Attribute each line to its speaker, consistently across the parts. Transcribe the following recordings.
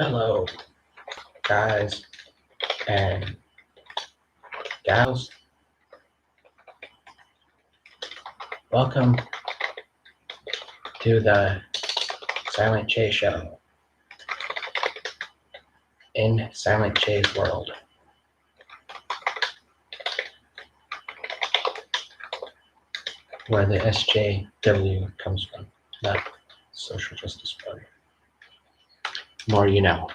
Speaker 1: Hello, guys and gals. Welcome to the Silent J Show in Silent J's world. Where the SJW comes from, not social justice warrior. More you know.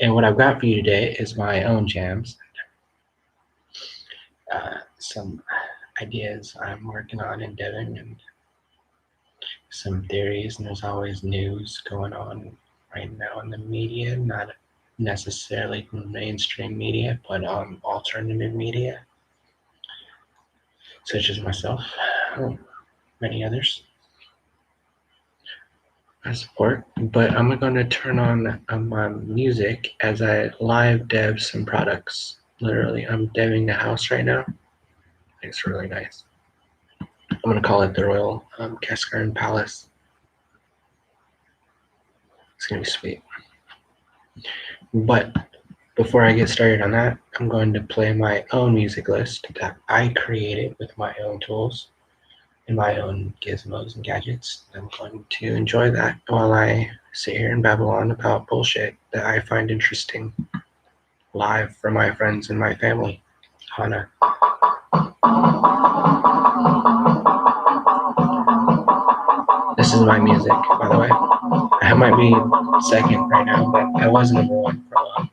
Speaker 1: And what I've got for you today is my own jams. Some ideas I'm working on in Devon and some theories, and there's always news going on right now in the media, not necessarily mainstream media, but alternative media, such as myself, many others I support. But I'm going to turn on my music as I live dev some products. Literally, I'm deving the house right now. It's really nice. I'm going to call it the Royal Cascaran Palace. It's going to be sweet. But before I get started on that, I'm going to play my own music list that I created with my own tools and my own gizmos and gadgets. I'm going to enjoy that while I sit here and babble on about bullshit that I find interesting live from my friends and my family. Hana. This is my music, by the way. I might be second right now, but I was number one for a while.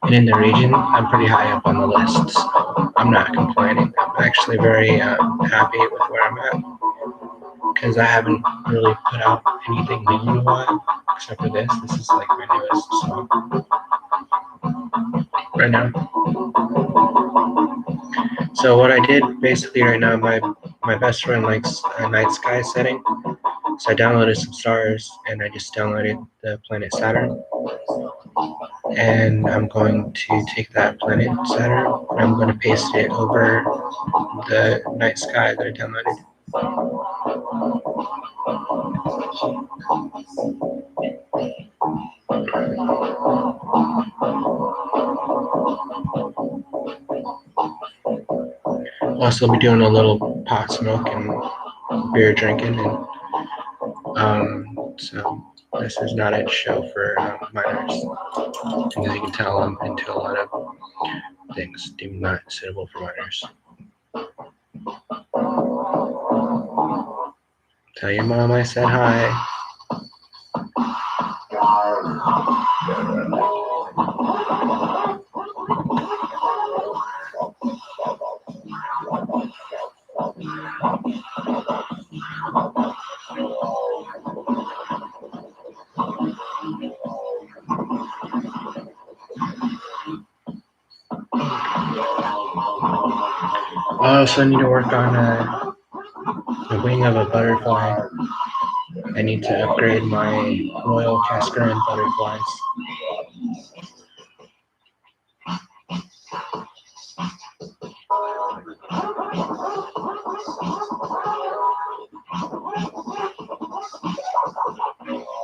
Speaker 1: And in the region, I'm pretty high up on the list, so I'm not complaining. I'm actually very happy with where I'm at, because I haven't really put out anything new in a while, except for this. This is like my newest song right now. So what I did basically right now, my best friend likes a night sky setting, so I downloaded some stars, and I just downloaded the planet Saturn. And I'm going to take that planet Saturn and I'm going to paste it over the night sky that I downloaded. I'll also be doing a little pot smoke and beer drinking, and so this is not a show for minors. As you can tell, I'm into a lot of things deemed not suitable for minors. Tell your mom I said hi. I also need to work on the wing of a butterfly. I need to upgrade my Royal Cascaran butterflies.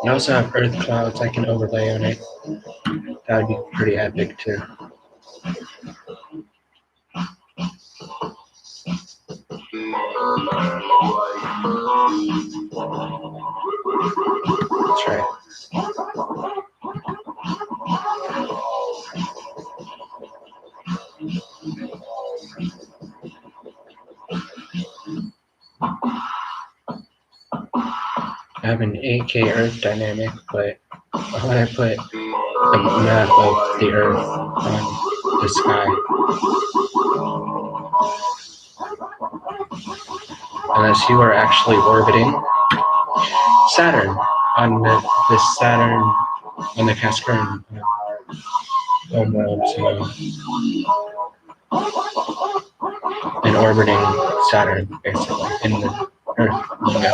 Speaker 1: I also have earth clouds I can overlay on it. That would be pretty epic too. That's right. I have an 8K Earth dynamic, but when I put a map of the Earth on the sky, unless you are actually orbiting Saturn on the Saturn on the Cascaran homeworld, and orbiting Saturn basically in the Earth lingo.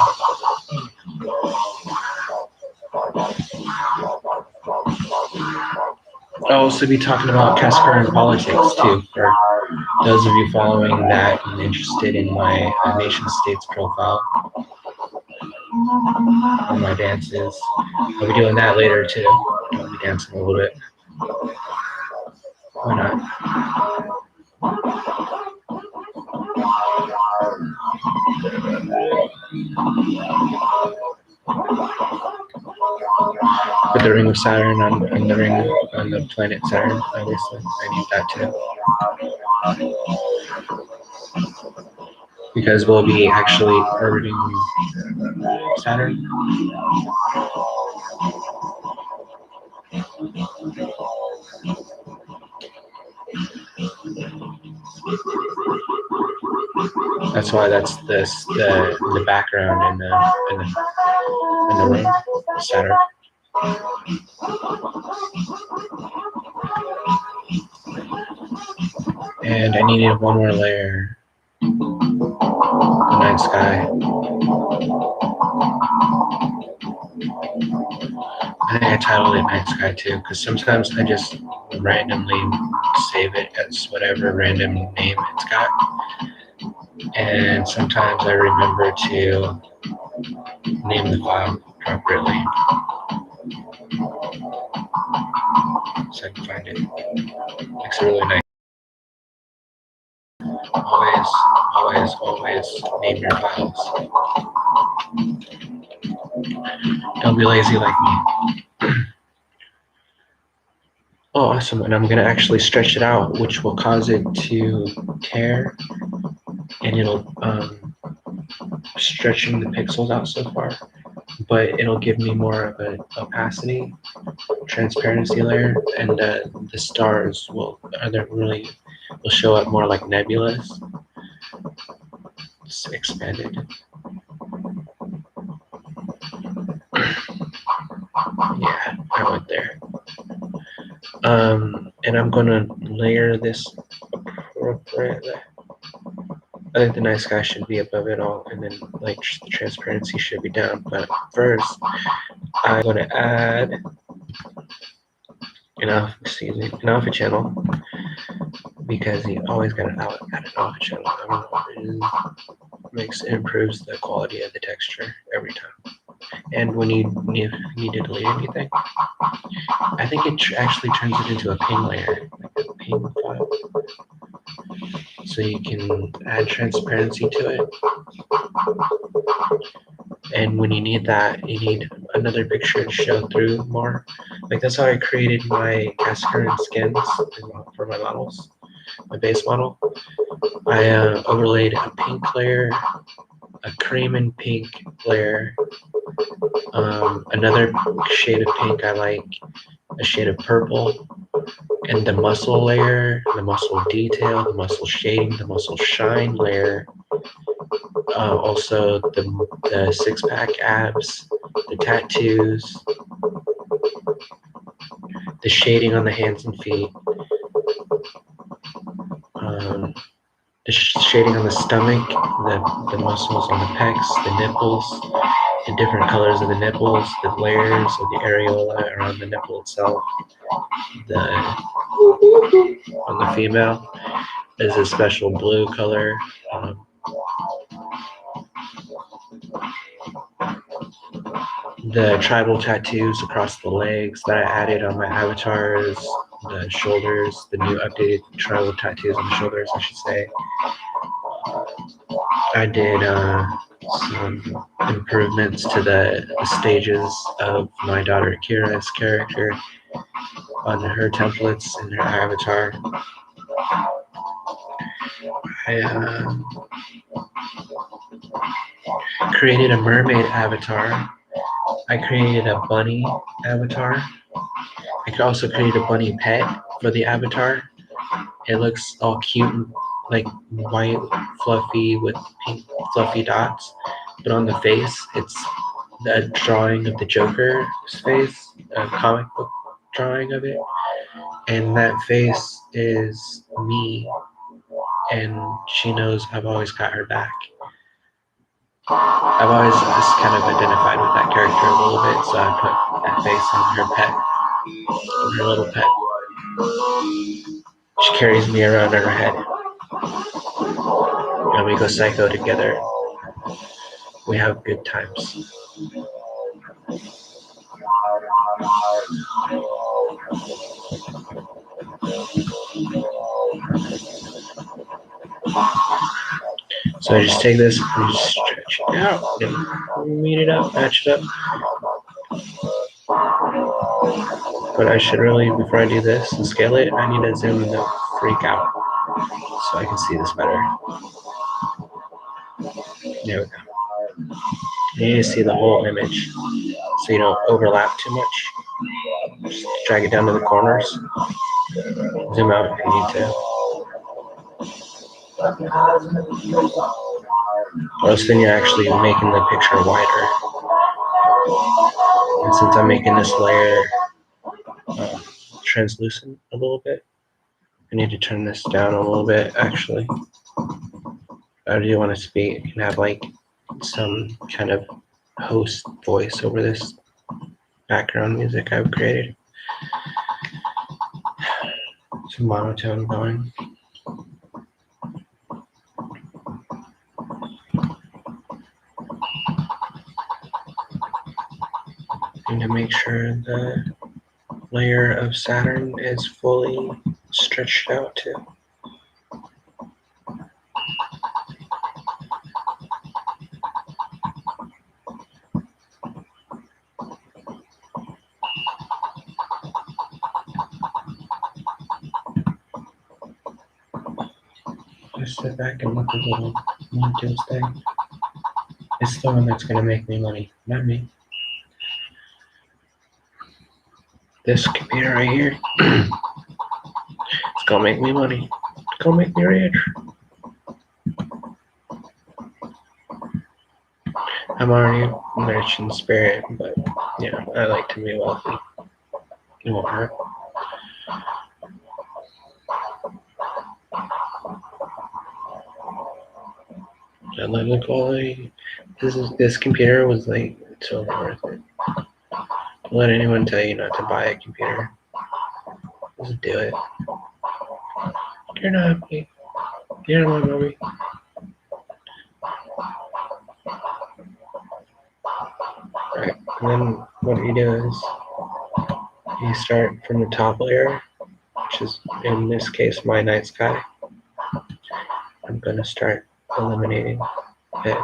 Speaker 1: I'll also be talking about Cascaran politics too, for those of you following that and interested in my nation states profile, or my dances. I'll be doing that later too. I'll be dancing a little bit. Why not? Put the ring of Saturn on the ring on the planet Saturn, obviously. I need that too. Because we'll be actually orbiting Saturn. That's why that's the background in the room, Saturn. And I needed one more layer. The night sky. I think I titled it Night Sky too, because sometimes I just randomly save it as whatever random name it's got. And sometimes I remember to name the file appropriately. So I can find it. Makes it really nice. Always name your files. Don't be lazy like me. Oh, awesome. And I'm going to actually stretch it out, which will cause it to tear. And it'll stretching the pixels out so far. But it'll give me more of an opacity, transparency layer. And the stars will show up more like nebulas. It's expanded. Yeah, I went there. And I'm gonna layer this appropriately. I think the night sky should be above it all, and then like the transparency should be down. But first, I'm gonna add an alpha channel, because you always gotta add an alpha channel. I don't know, it improves the quality of the texture every time. And when you need to delete anything, I think it actually turns it into a ping layer, like a ping file. So you can add transparency to it. And when you need that, you need another picture to show through more. Like that's how I created my Cascade skins for my models, my base model. I overlaid a pink layer, a cream and pink layer, another shade of pink I like, a shade of purple, and the muscle layer, the muscle detail, the muscle shading, the muscle shine layer, also the six-pack abs, the tattoos, the shading on the hands and feet, the shading on the stomach, the muscles on the pecs, the nipples, the different colors of the nipples, the layers of the areola around the nipple itself. On the female is a special blue color. The tribal tattoos across the legs that I added on my avatars, the shoulders, the new updated tribal tattoos on the shoulders, I should say. I did some improvements to the stages of my daughter Kira's character on her templates and her avatar. I created a mermaid avatar. I created a bunny avatar. I could also create a bunny pet for the avatar. It looks all cute and like white, fluffy with pink fluffy dots. But on the face, it's a drawing of the Joker's face, a comic book drawing of it. And that face is me. And she knows I've always got her back. I've always just kind of identified with that character a little bit, so I put that face on her pet, on her little pet. She carries me around on her head. And we go psycho together. We have good times. So I just take this and just stretch it out and meet it up, match it up. But I should really, before I do this and scale it, I need to zoom the freak out so I can see this better. There we go. You need to see the whole image so you don't overlap too much. Just drag it down to the corners. Zoom out if you need to. Or else then you're actually making the picture wider. And since I'm making this layer translucent a little bit, I need to turn this down a little bit actually. I do want to speak and have like some kind of host voice over this background music I've created. Some monotone going. Need to make sure the layer of Saturn is fully stretched out too. Just sit back and look at the little Tuesday. It's the one that's going to make me money, not me. This computer right here, it's going to make me money. It's going to make me rich. I'm already rich in spirit, but you know, I like to be wealthy. It won't hurt. I love the quality. This computer was like totally worth it. Don't let anyone tell you not to buy a computer. Just do it. You're not me. You're my mommy. Alright, and then what you do is you start from the top layer, which is in this case my night sky. I'm gonna start eliminating it,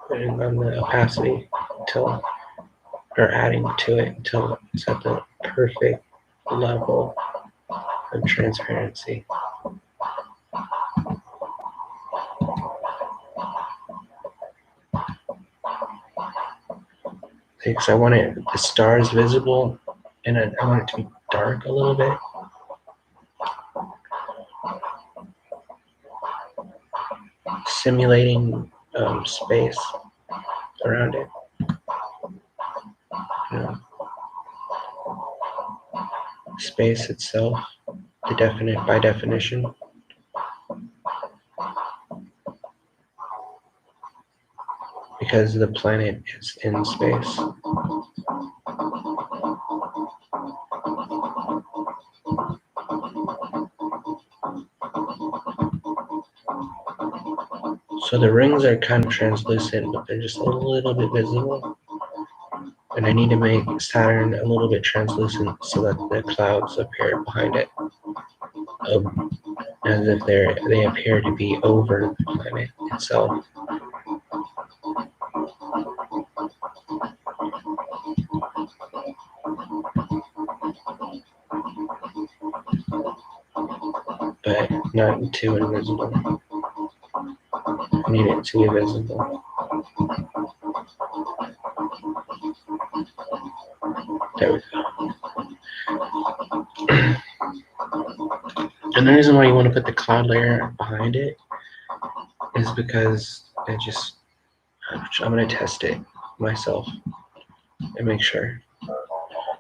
Speaker 1: putting on the opacity until, or adding to it until it's at the perfect level of transparency. Because I want the stars visible, and I want it to be dark a little bit. Simulating space around it. You know, space itself, by definition. Because the planet is in space. So the rings are kind of translucent, but they're just a little bit visible. And I need to make Saturn a little bit translucent so that the clouds appear behind it, as if they appear to be over the planet itself. But not too invisible. I need it to be visible. There we go. And the reason why you want to put the cloud layer behind it is because I'm going to test it myself and make sure.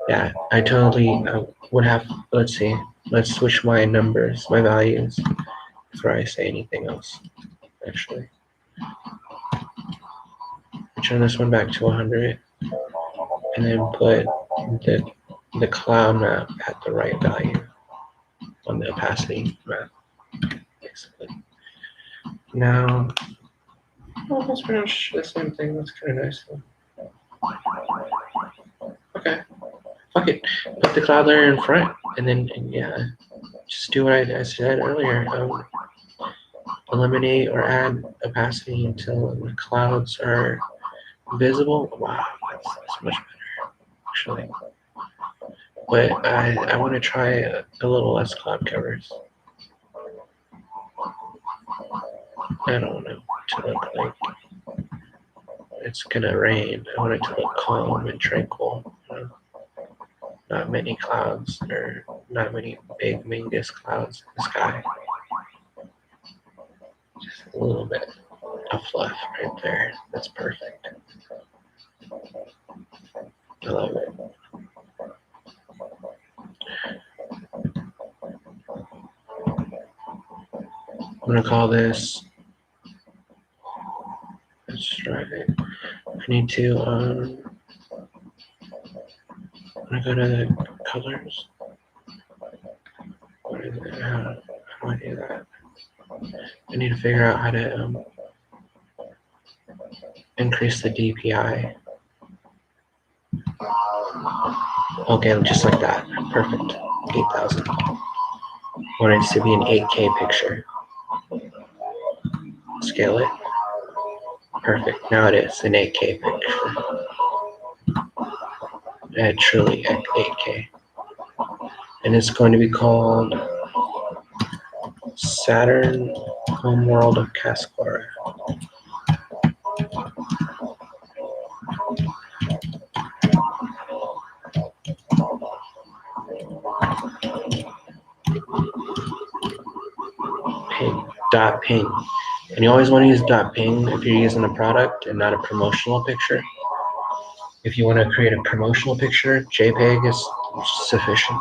Speaker 1: Yeah, I totally would have, let's see, let's switch my numbers, my values, before I say anything else, actually. Turn this one back to 100, and then put the cloud map at the right value on the opacity map, basically. Now, that's pretty much the same thing. That's kind of nice. Okay, fuck it. Put the cloud layer in front, and then yeah, just do what I said earlier. eliminate or add opacity until the clouds are visible. Wow, that's much better, actually. But I want to try a little less cloud covers. I don't want it to look like it's gonna rain. I want it to look calm and tranquil. Not many clouds or not many big Mingus clouds in the sky. Just a little bit of fluff right there. That's perfect. I love it. I'm gonna call this. Let's try it. I need to. I'm gonna go to the colors. What is it? How do I do that? I need to figure out how to increase the DPI. Okay, just like that. Perfect. 8,000. Want it to be an 8K picture. Scale it. Perfect. Now it is an 8K picture. Truly 8K. And it's going to be called Saturn Homeworld of Cascara. Dot ping. And you always want to use dot ping if you're using a product and not a promotional picture. If you want to create a promotional picture, JPEG is sufficient.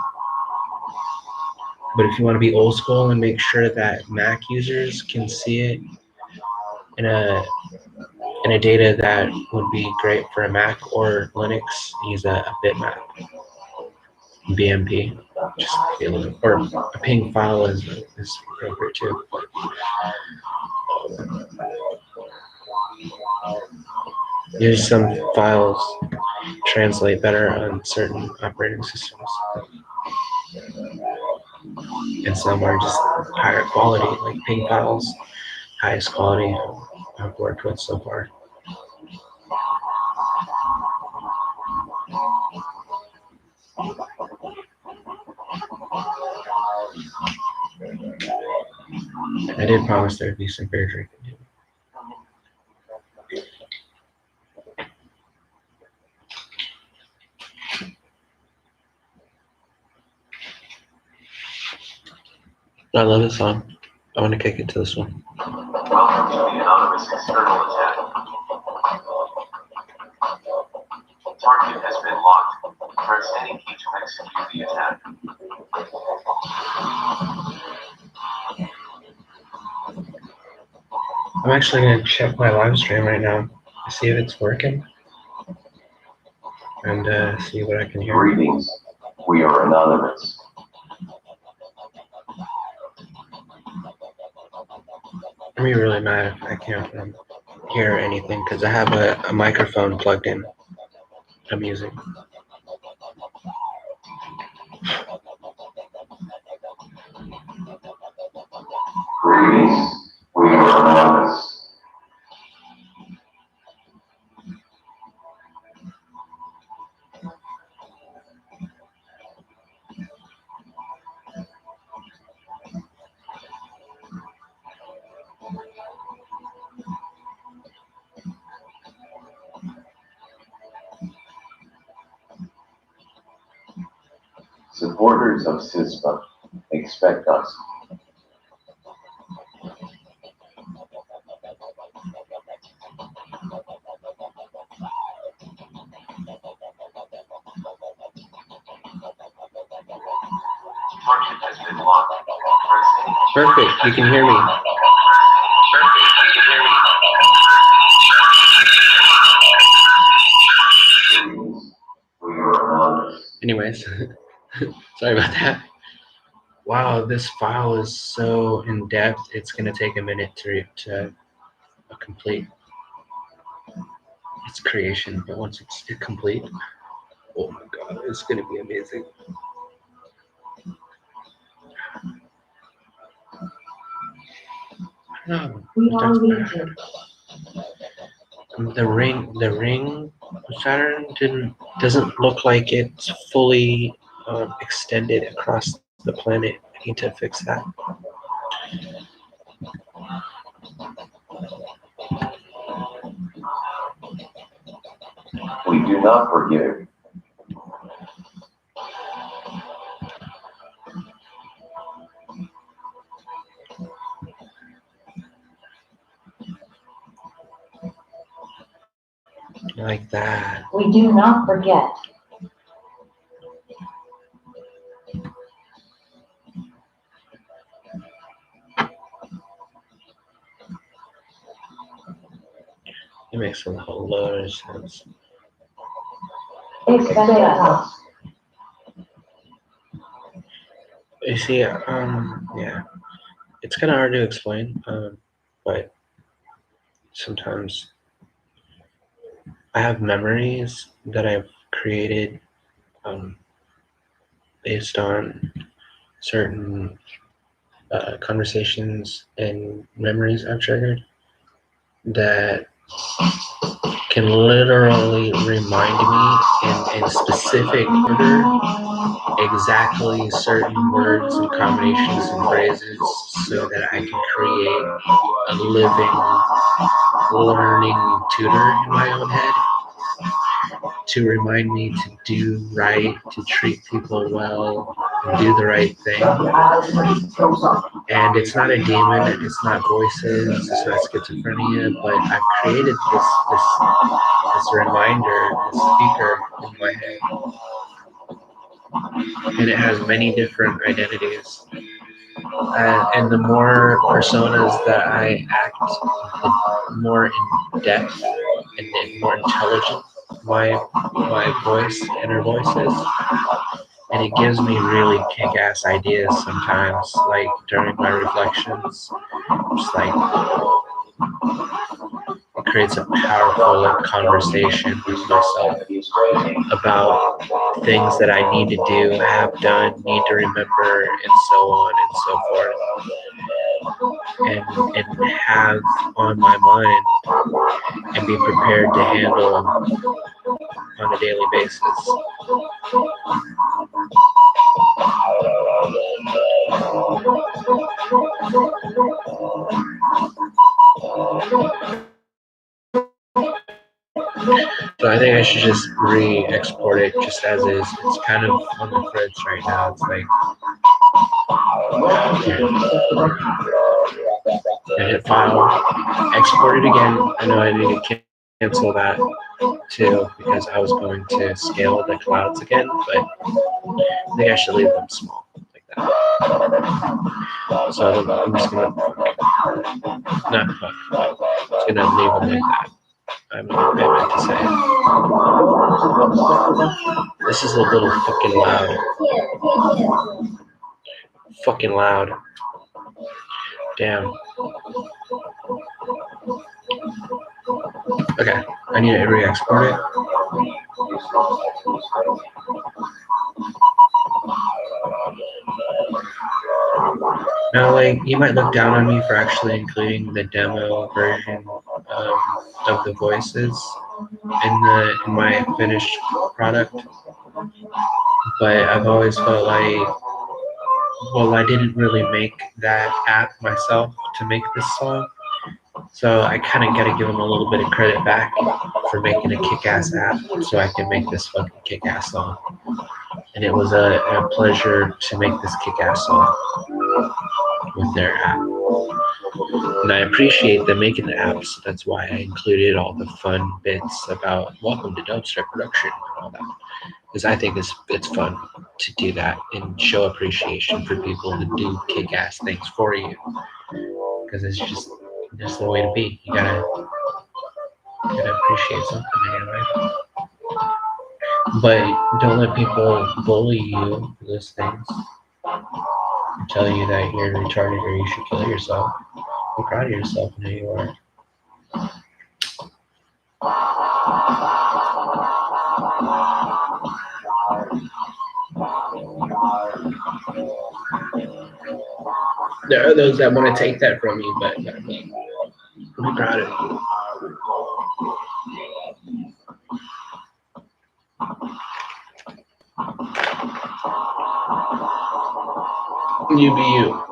Speaker 1: But if you want to be old school and make sure that Mac users can see it in a data that would be great for a Mac or Linux, use a bitmap, BMP, just or a ping file is appropriate too. Use some files translate better on certain operating systems, and some are just higher quality, like ping files, highest quality I've worked with so far. I did promise there would be some beer drinking. I love this song. I want to kick it to this one.
Speaker 2: Welcome to the anonymous external attack. Target has been locked. Press any key to execute the attack.
Speaker 1: I'm actually going to check my live stream right now to see if it's working and see what I can hear.
Speaker 2: Greetings. We are anonymous.
Speaker 1: I'm gonna be really mad if I can't hear anything because I have a microphone plugged in. I'm using.
Speaker 2: Greetings. We are anonymous. Supporters of CISPA expect us. Target has been locked.
Speaker 1: Perfect. You can hear me. Anyways, sorry about that. Wow, this file is so in depth. It's gonna take a minute to complete its creation, but once it's complete, oh my god, it's gonna be amazing. No,
Speaker 3: We
Speaker 1: that's
Speaker 3: already
Speaker 1: bad.
Speaker 3: did.
Speaker 1: The ring of Saturn doesn't look like it's fully extended across the planet. I need to fix that.
Speaker 2: We do not forgive.
Speaker 1: Like that.
Speaker 3: We do not forget.
Speaker 1: It makes a whole load of sense.
Speaker 3: Expect us.
Speaker 1: You see, yeah, it's kind of hard to explain, but sometimes I have memories that I've created um, based on certain conversations and memories I've triggered that can literally remind me in specific order exactly certain words and combinations and phrases so that I can create a living, learning tutor in my own head to remind me to do right, to treat people well, and do the right thing. And it's not a demon, it's not voices, it's not schizophrenia, but I've created this reminder, this speaker in my head. And it has many different identities. And the more personas that I act, the more in depth and more intelligent my voice, inner voice is. And it gives me really kick-ass ideas sometimes, like during my reflections. Just like it creates a powerful conversation with myself about things that I need to do, have done, need to remember, and so on and so forth, and have on my mind and be prepared to handle on a daily basis. So I think I should just re-export it just as is. It's kind of on the fritz right now. It's like I hit file, export it again. I know I need to cancel that too because I was going to scale the clouds again, but I think I should leave them small like that. So I'm just gonna not fuck, but I'm just gonna leave them like that. I meant to say. This is a little fucking loud. Fucking loud. Damn. Okay, I need to re-export it. Now, like, you might look down on me for actually including the demo version of the voices in my finished product, but I've always felt like, well, I didn't really make that app myself to make this song, so I kind of got to give them a little bit of credit back for making a kick-ass app so I can make this fucking kick-ass song. And it was a pleasure to make this kick-ass song with their app. And I appreciate them making the apps. So that's why I included all the fun bits about welcome to Dubstep production and all that. Because I think it's fun to do that and show appreciation for people who do kick-ass things for you. Because it's just the way to be. You gotta appreciate something in your life. But don't let people bully you for those things. Tell you that you're retarded or you should kill yourself. Be proud of yourself and who you are. There are those that want to take that from me, but I mean, I'm proud of you. You be you.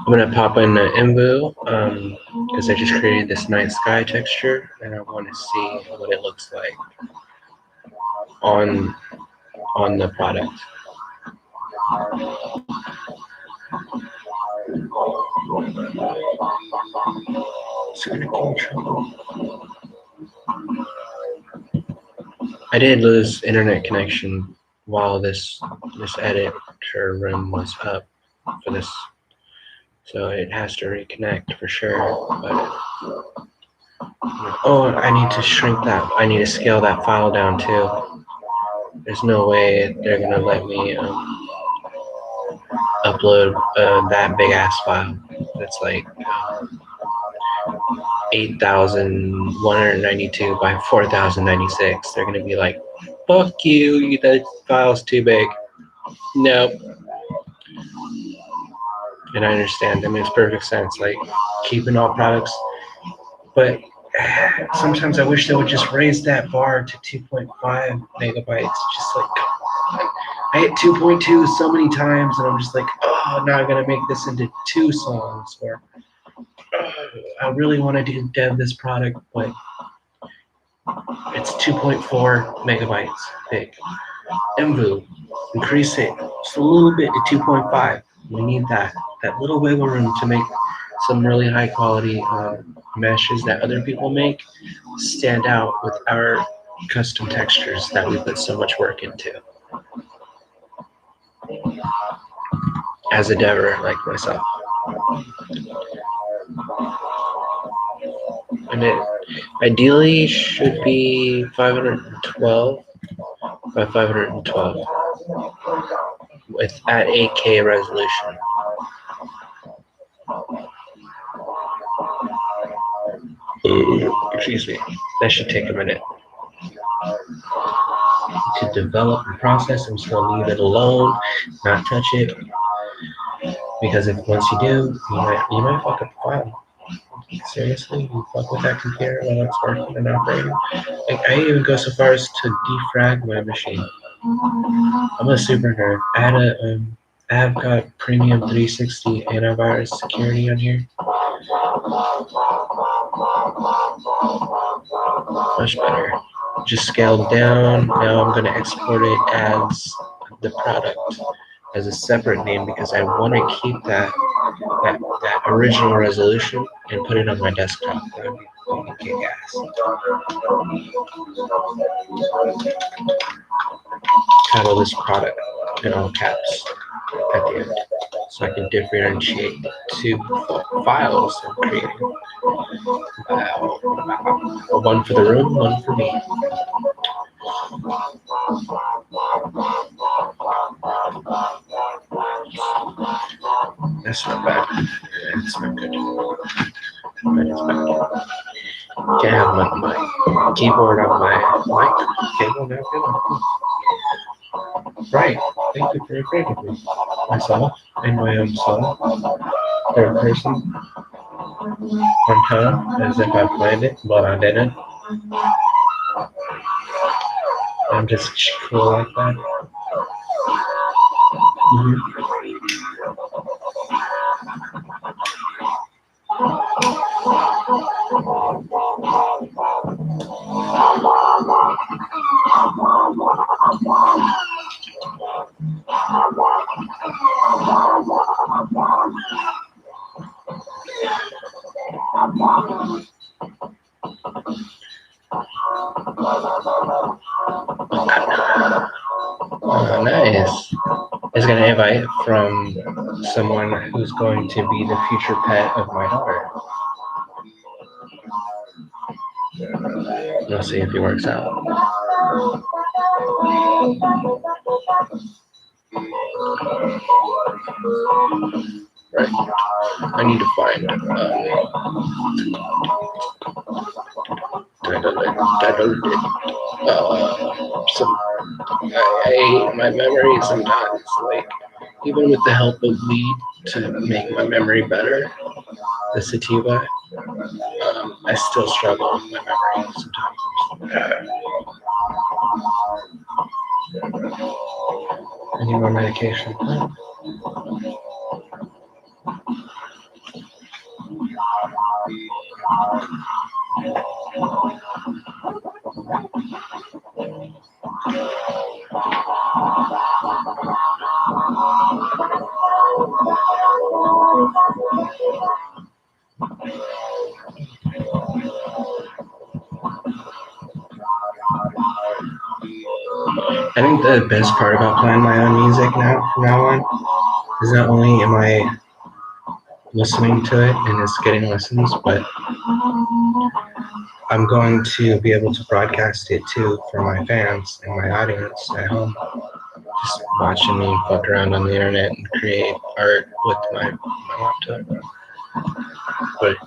Speaker 1: I'm gonna pop in the Envu because I just created this night sky texture and I want to see what it looks like on the product. It's gonna go trouble. I did lose internet connection while this editor room was up for this, so it has to reconnect for sure. But oh, I need to shrink that. I need to scale that file down too. There's no way they're gonna let me upload that big ass file. That's like 8,192 by 4,096. They're gonna be like, "Fuck you! That file's too big." Nope. And I understand. That makes perfect sense. Like keeping all products, but sometimes I wish they would just raise that bar to 2.5 megabytes. Just like I hit 2.2 so many times, and I'm just like, oh, now I'm gonna make this into 2 songs. Or I really want to dev this product, but it's 2.4 megabytes big. Envu, increase it just a little bit to 2.5. We need that little wiggle room to make some really high quality meshes that other people make stand out with our custom textures that we put so much work into as a dever like myself. And it ideally should be 512 by 512 with at 8K resolution. Excuse me. That should take a minute to develop and process. I'm just gonna leave it alone, not touch it, because if once you do, you might fuck up the file. Seriously, you fuck with that computer while it's working and operating. Like, I even go so far as to defrag my machine. I'm a super nerd. I have got premium 360 antivirus security on here. Much better. Just scaled down. Now I'm gonna export it as the product as a separate name because I want to keep that original resolution and put it on my desktop. That would be kick ass. Title this product in all caps at the end, so I can differentiate the 2 files I'm creating. One for the room, one for me. That's not bad. It's not good. That is bad. Can't have my keyboard on my mic cable now. Right. Thank you for agreeing with me. Myself in my own song. Third person. On time, as if I planned it, but I didn't. I'm just cool like that. Oh, nice. It's gonna invite from someone who's going to be the future pet of my daughter. We'll see if he works out. Right. I need to find my memory sometimes, like, even with the help of weed to make my memory better, the sativa, I still struggle with my memory sometimes. I need more medication. I think the best part about playing my own music from now on is not only am I listening to it and it's getting listens, but I'm going to be able to broadcast it too for my fans and my audience at home, just watching me fuck around on the internet and create art with my laptop. But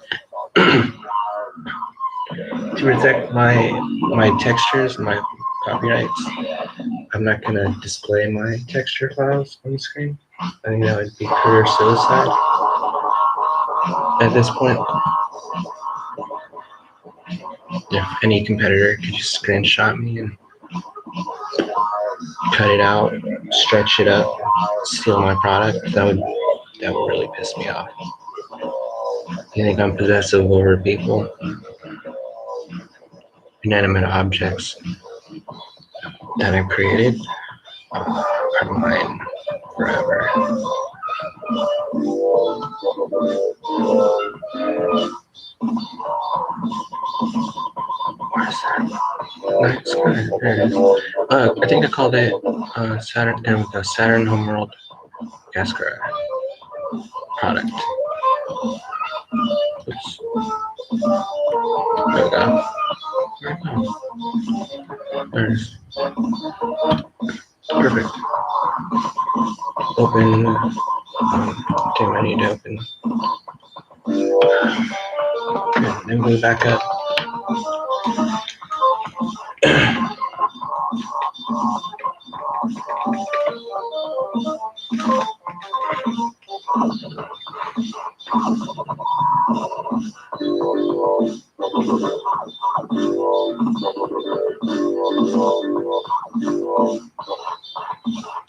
Speaker 1: to protect my textures, my copyrights, I'm not gonna display my texture files on the screen. I think that would be career suicide at this point. If any competitor could just screenshot me and cut it out, stretch it up, steal my product, that would really piss me off. You think I'm possessive over people? Inanimate objects that I've created are mine forever. Where's that? Nice. There it is. I think I called it Saturn. There we go. Saturn Homeworld Gascar product. Oops. There we go. There it is. Perfect. Open. Okay, I need to open. Good. Then go back up.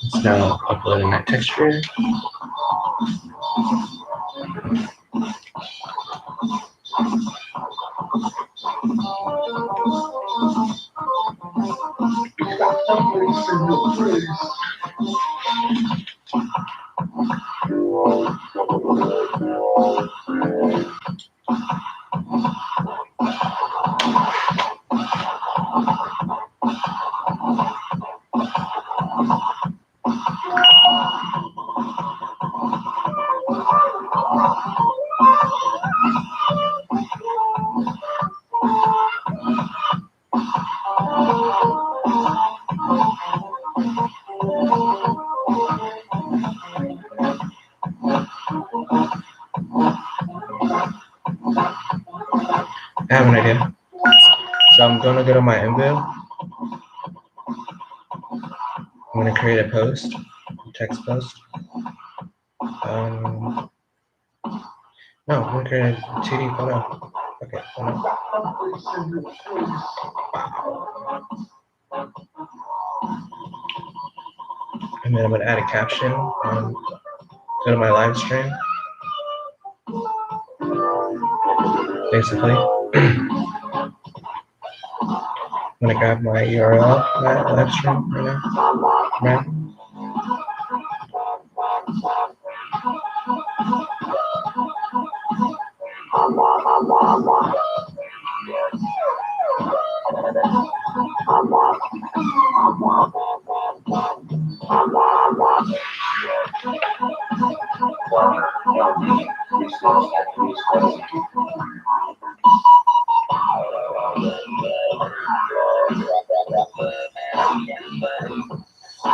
Speaker 1: It's now uploading that texture. I have an idea. So I'm going to go to my Envo. I'm going to create a post, text post. No, I'm going to create a 2D photo. Okay, hold on. And then I'm going to add a caption and go to my live stream. Basically, I'm going to grab my URL for that live stream right now. Right. I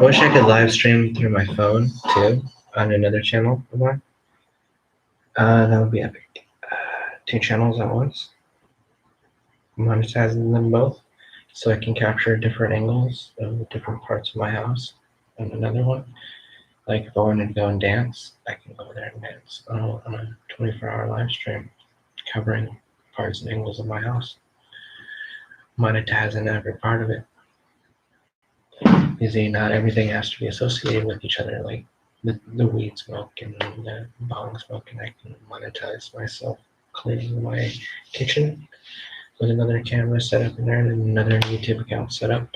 Speaker 1: wish I could live stream through my phone too on another channel of mine. That would be epic. Two channels at once, monetizing them both, so I can capture different angles of different parts of my house. And another one, like if I wanted to go and dance, I can go there and dance on a 24-hour live stream, covering parts and angles of my house, monetizing every part of it. You see, not everything has to be associated with each other, like the weed smoke and the bong smoke, and I can monetize myself cleaning my kitchen with another camera set up in there and another YouTube account set up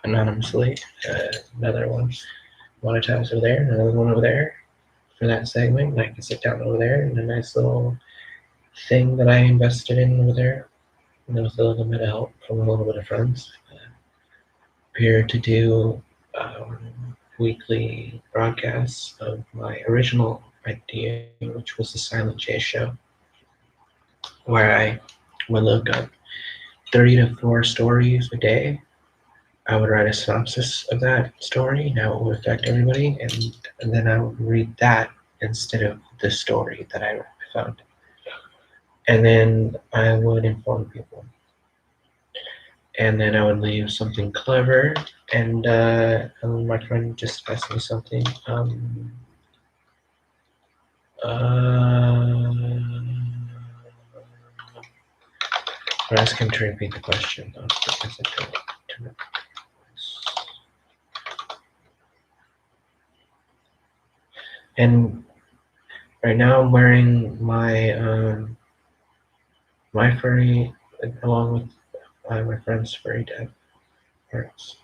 Speaker 1: anonymously. Another one monetized over there, another one over there for that segment. And I can sit down over there in a nice little thing that I invested in over there. And with a little bit of help from a little bit of friends. Appear to do weekly broadcasts of my original idea, which was the Silent J show, where I would look up 3 to 4 stories a day. I would write a synopsis of that story, and how it would affect everybody, and then I would read that instead of the story that I found. And then I would inform people. And then I would leave something clever, and my friend just asked me something. I'll ask him to repeat the question, though, because I don't remember. And right now I'm wearing my furry, along with my friend's furry dad parts.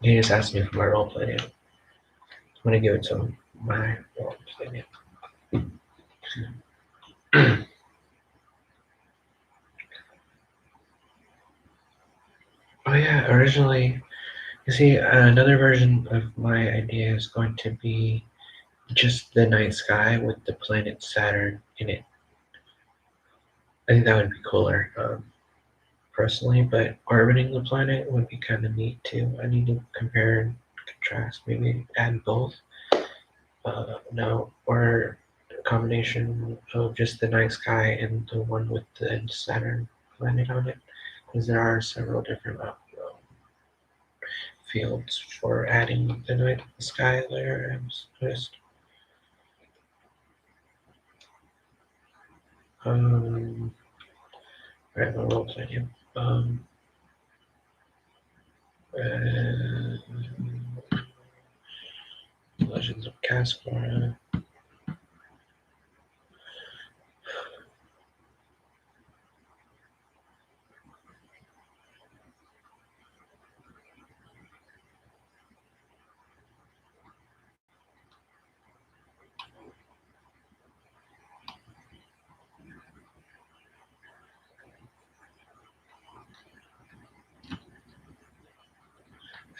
Speaker 1: He just asked me for my role play name. I'm gonna give it to him. My role play name. Oh yeah, originally, you see, another version of my idea is going to be just the night sky with the planet Saturn in it. I think that would be cooler, personally, but orbiting the planet would be kind of neat too. I need to compare and contrast, maybe add both. No, or a combination of just the night sky and the one with the Saturn planet on it, because there are several different fields for adding the night sky there. I just right, my role play. Um, uh, Legends of Casper.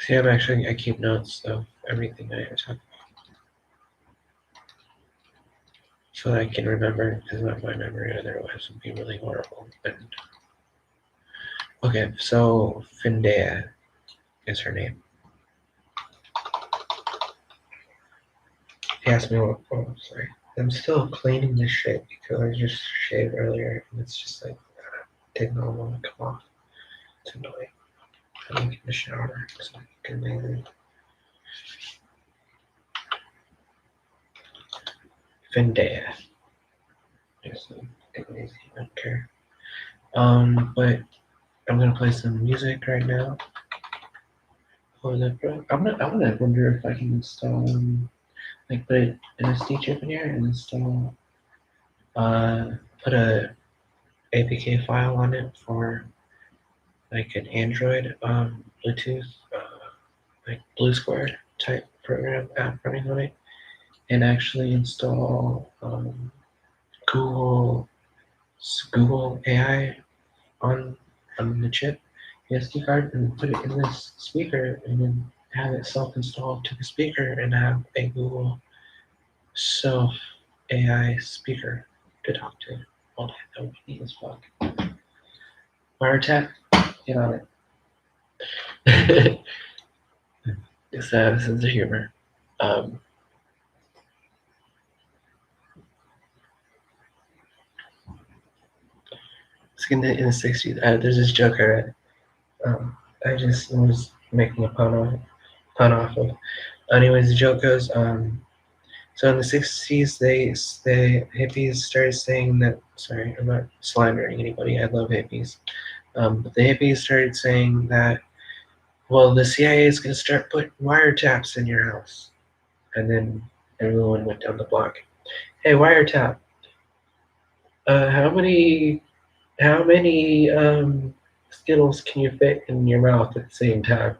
Speaker 1: See, I keep notes of everything I talk about, so that I can remember, because my memory otherwise would be really horrible. And okay, so Findea is her name. He asked me what. Oh, sorry. I'm still cleaning this shit because I just shaved earlier, and it's just like didn't all want to come off. It's annoying. I'm in the shower, so I can maybe. Findea. Just take it easy. I don't care. But I'm gonna play some music right now. Oh, that I'm gonna wonder if I can install like put it in a SD chip in here and install put a APK file on it for like an Android Bluetooth like Blue Square type program app running on it, and actually install Google Google AI on the chip, the SD card, and put it in this speaker, and then have it self-installed to the speaker, and have a Google self AI speaker to talk to. Hold on, that would be neat as fuck. Wiretap, get on it. It's a sense of humor. It's in the 60s. There's this joke I read. I just was making a pun off of. Anyways, the joke goes, so in the 60s, the hippies started saying that, sorry, I'm not slandering anybody, I love hippies. But the hippies started saying that, well, the CIA is going to start putting wiretaps in your house. And then everyone went down the block. Hey, wiretap, how many Skittles can you fit in your mouth at the same time?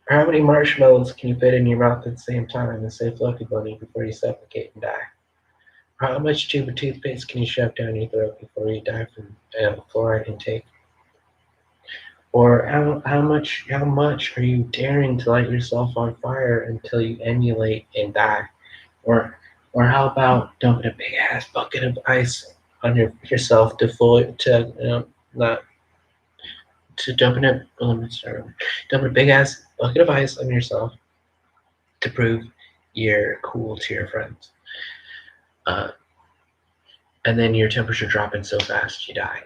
Speaker 1: Or how many marshmallows can you fit in your mouth at the same time and say fluffy bunny before you suffocate and die? Or how much tube of toothpaste can you shove down your throat before you die from fluoride intake? Or how much are you daring to light yourself on fire until you emulate and die? Or how about dumping a big ass bucket of ice on yourself not to dumping a big ass bucket of ice on yourself to prove you're cool to your friends. And then your temperature dropping so fast you die.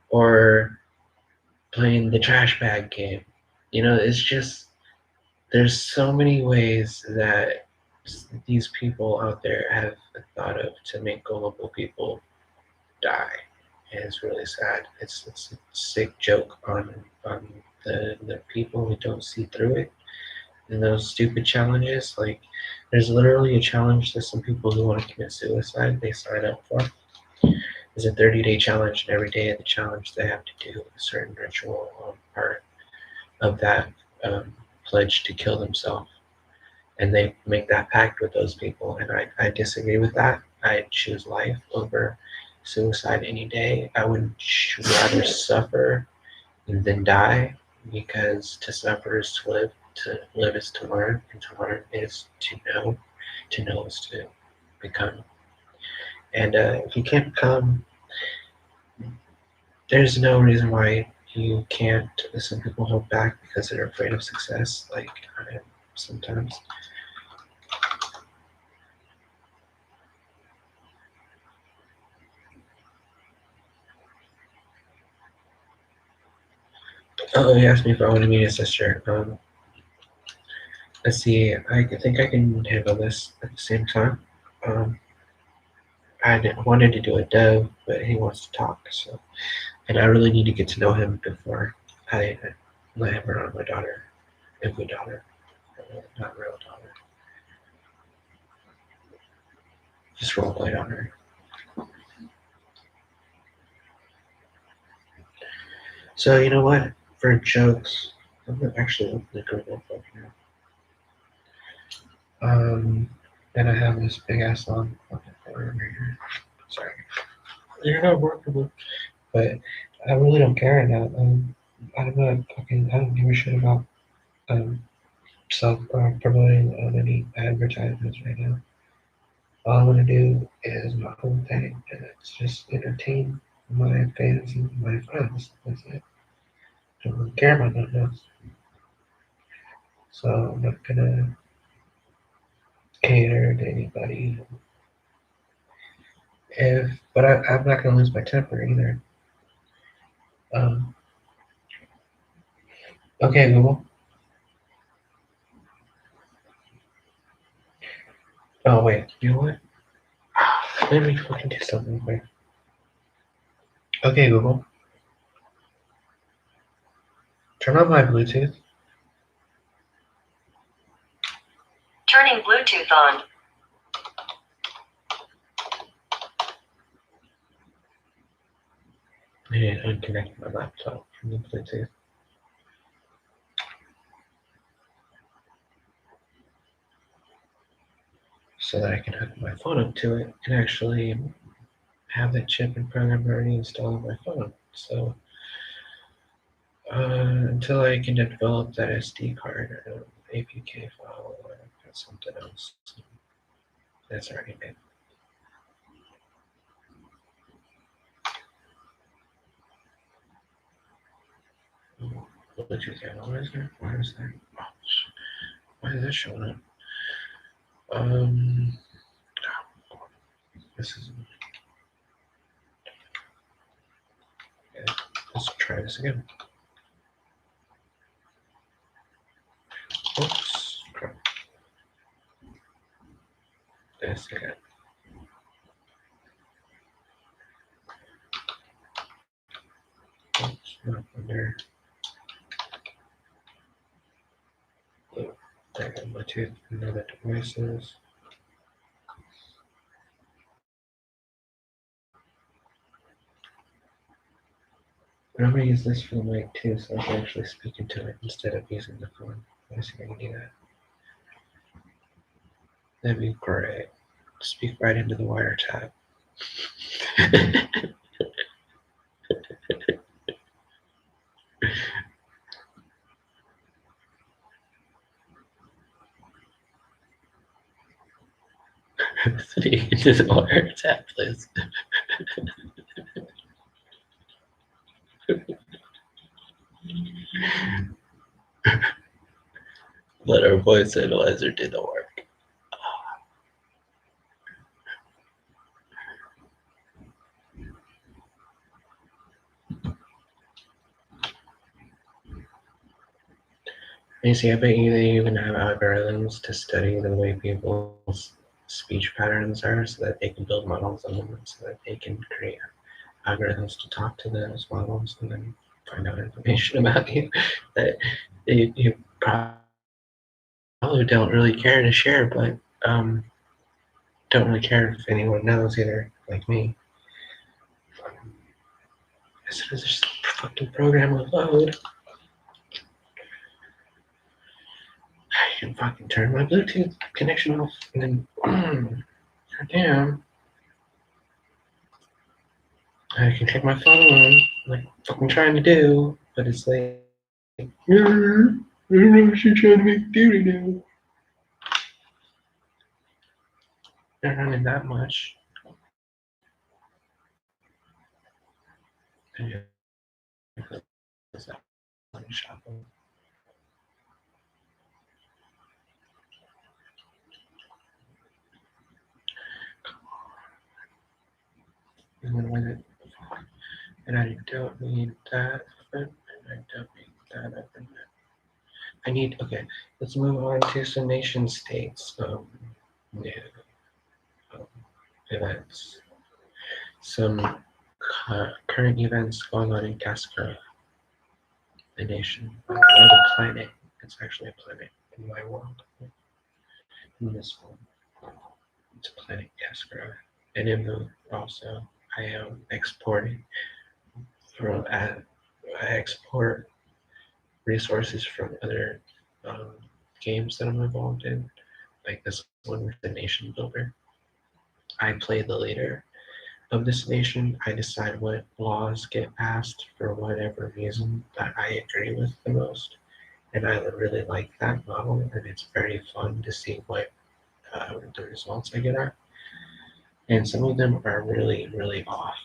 Speaker 1: Or playing the trash bag game. It's just, there's so many ways that these people out there have thought of to make gullible people die. And it's really sad. It's a sick joke on the people who don't see through it. And those stupid challenges, like there's literally a challenge that some people who want to commit suicide, they sign up for. It's a 30-day challenge, and every day of the challenge they have to do a certain ritual part of that pledge to kill themselves. And they make that pact with those people, and I disagree with that. I choose life over suicide any day. I would rather suffer than die, because to suffer is to live. To live is to learn, and to learn is to know. To know is to become. And if you can't become, there's no reason why you can't. Some people hold back because they're afraid of success, like I am sometimes. Oh, he asked me if I want to meet his sister. Let's see. I think I can handle this at the same time. Wanted to do a dove, but he wants to talk. So, and I really need to get to know him before I let him around my daughter, a good daughter, not real daughter. Just roleplay on her. So you know what? For jokes, I'm gonna actually open the Google book now. And I have this big ass long fucking right here. Sorry, you're not workable, but I really don't care now. I don't give a shit about self promoting on any advertisements right now. All I want to do is my own thing, and it's just entertain my fans and my friends. That's it. I don't really care about nothing else. So I'm not gonna cater to anybody. But I'm not gonna lose my temper either. Um, okay, Google. Oh wait, you know what? Let me fucking do something quick. Okay, Google. Turn on my Bluetooth.
Speaker 4: Turning Bluetooth on.
Speaker 1: I need to unconnect my laptop from the Bluetooth. So that I can hook my phone up to it and actually have that chip and program already installed on my phone. So until I can develop that SD card or APK file or something else, that's already made. Bluetooth analyzer? Why is that? Oh, why is that showing up? This is. Okay, let's try this again. Oops. Crap. This again. Oops, not under. There, Bluetooth and other devices. But I'm going to use this for the mic too, so I can actually speak into it instead of using the phone. Let me see if I can do that. That'd be great. Speak right into the wiretap. Speak into the wiretap, please. Let our voice analyzer do the work. You see, I bet you they even have algorithms to study the way people's speech patterns are so that they can build models on them so that they can create algorithms to talk to those models and then find out information about you that you probably don't really care to share, but don't really care if anyone knows either, like me. As soon as this fucking program will load, I can fucking turn my Bluetooth connection off and then, goddamn, I can take my phone like I'm fucking trying to do, but it's like, I don't know if you're trying to make beauty now. Not running that much. Yeah. Shopping. And then when it, and I don't need that, and I don't need that, and I need, okay, let's move on to some nation states yeah, events. Some current events going on in Cascara, the nation, or the planet. It's actually a planet in my world. In this one, it's a planet, Cascara. And in the also, I am exporting from, I export resources from other games that I'm involved in, like this one with the nation builder. I play the leader of this nation. I decide what laws get passed for whatever reason that I agree with the most. And I really like that model, and it's very fun to see what the results I get are. And some of them are really, really off.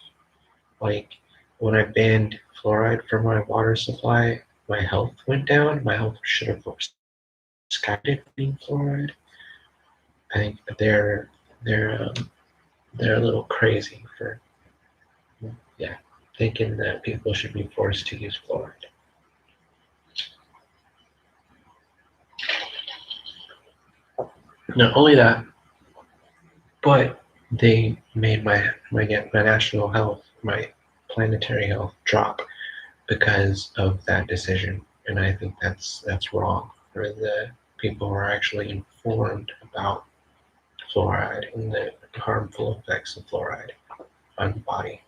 Speaker 1: Like when I banned fluoride from my water supply, my health went down. My health should have skyrocketed fluoride. I think they're a little crazy for thinking that people should be forced to use fluoride. Not only that, but they made my national health, my planetary health drop because of that decision, and I think that's wrong for the people were actually informed about fluoride and the harmful effects of fluoride on the body.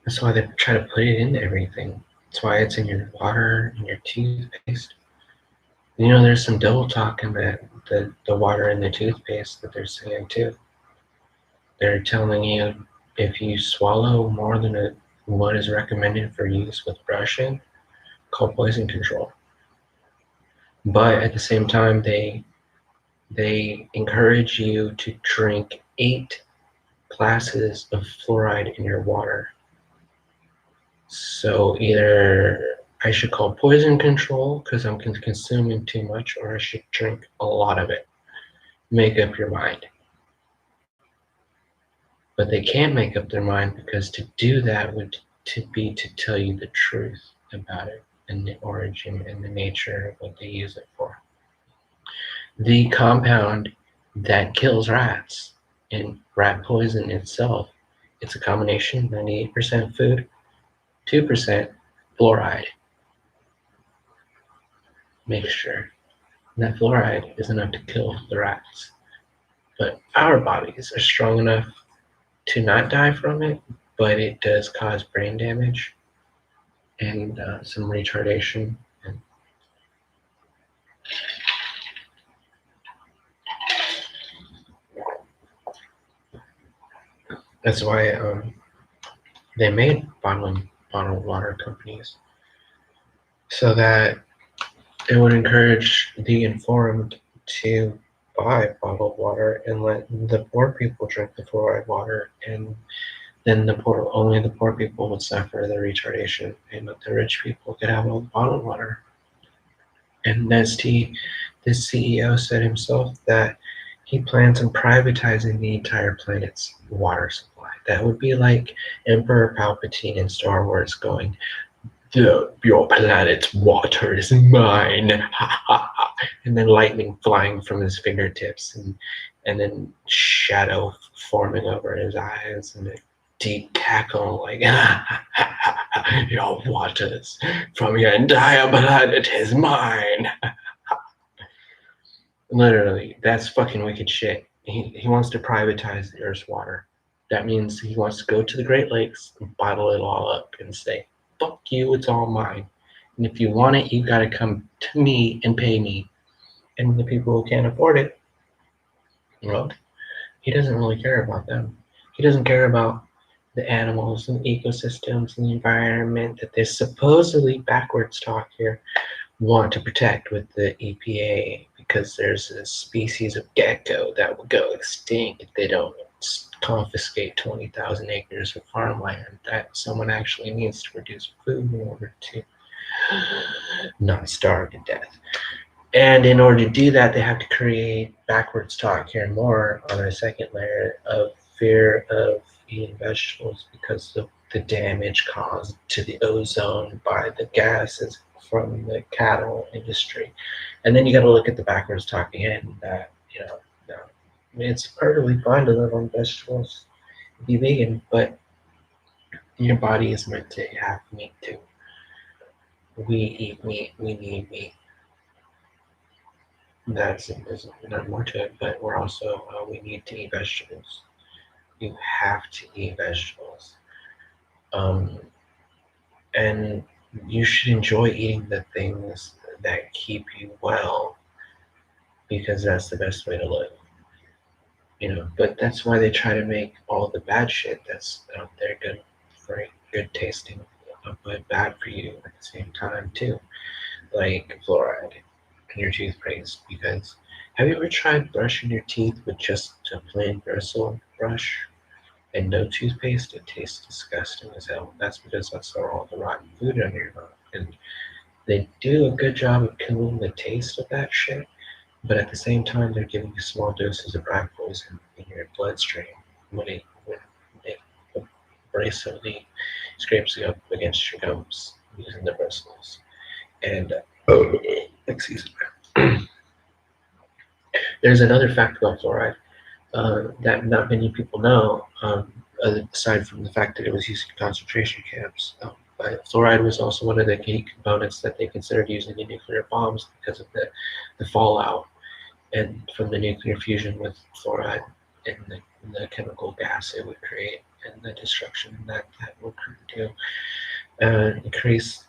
Speaker 1: That's why they try to put it into everything. That's why it's in your water, in your toothpaste. You know, there's some double talk in the water in the toothpaste that they're saying too. They're telling you if you swallow more than what is recommended for use with brushing, call poison control. But at the same time, they encourage you to drink 8 glasses of fluoride in your water. So either I should call poison control because I'm consuming too much, or I should drink a lot of it. Make up your mind. But they can't make up their mind because to do that would be to tell you the truth about it and the origin and the nature of what they use it for. The compound that kills rats and rat poison itself, it's a combination, 98% food, 2% fluoride mixture. And that fluoride is enough to kill the rats. But our bodies are strong enough to not die from it, but it does cause brain damage and some retardation. And that's why they made bottled water companies so that it would encourage the informed to buy bottled water and let the poor people drink the fluoride water, and then only the poor people would suffer the retardation, and the rich people could have all the bottled water. And this CEO said himself that he plans on privatizing the entire planet's water supply. That would be like Emperor Palpatine in Star Wars going, your planet's water is mine. And then lightning flying from his fingertips, and then shadow forming over his eyes, and a deep cackle like, your waters from your entire planet is mine. Literally, that's fucking wicked shit. He wants to privatize the Earth's water. That means he wants to go to the Great Lakes and bottle it all up and say, fuck you, it's all mine. And if you want it, you gotta come to me and pay me. And the people who can't afford it, well, he doesn't really care about them. He doesn't care about the animals and ecosystems and the environment that they supposedly, backwards talk here, want to protect with the EPA, because there's a species of gecko that will go extinct if they don't confiscate 20,000 acres of farmland that someone actually needs to produce food in order to not starve to death. And in order to do that, they have to create, backwards talk here more on a second layer of fear of eating vegetables because of the damage caused to the ozone by the gases from the cattle industry. And then you got to look at the backwards talk again that, no, it's perfectly fine to live on vegetables, be vegan, but your body is meant to have meat too. We eat meat, we need meat. There's not more to it, but we're also, we need to eat vegetables. You have to eat vegetables. And you should enjoy eating the things that keep you well, because that's the best way to live. But that's why they try to make all the bad shit that's out there good tasting, but bad for you at the same time too, like fluoride in your toothpaste. Because have you ever tried brushing your teeth with just a plain bristle brush and no toothpaste? It tastes disgusting as hell. That's because that's all the rotten food under your mouth, and they do a good job of killing the taste of that shit. But at the same time, they're giving you small doses of rat poison in your bloodstream when it abrasively scrapes you up against your gums using the bristles. And excuse me. There's another fact about fluoride that not many people know, aside from the fact that it was used in concentration camps. But fluoride was also one of the key components that they considered using in nuclear bombs because of the fallout and from the nuclear fusion with fluoride and the chemical gas it would create and the destruction that would do. Increase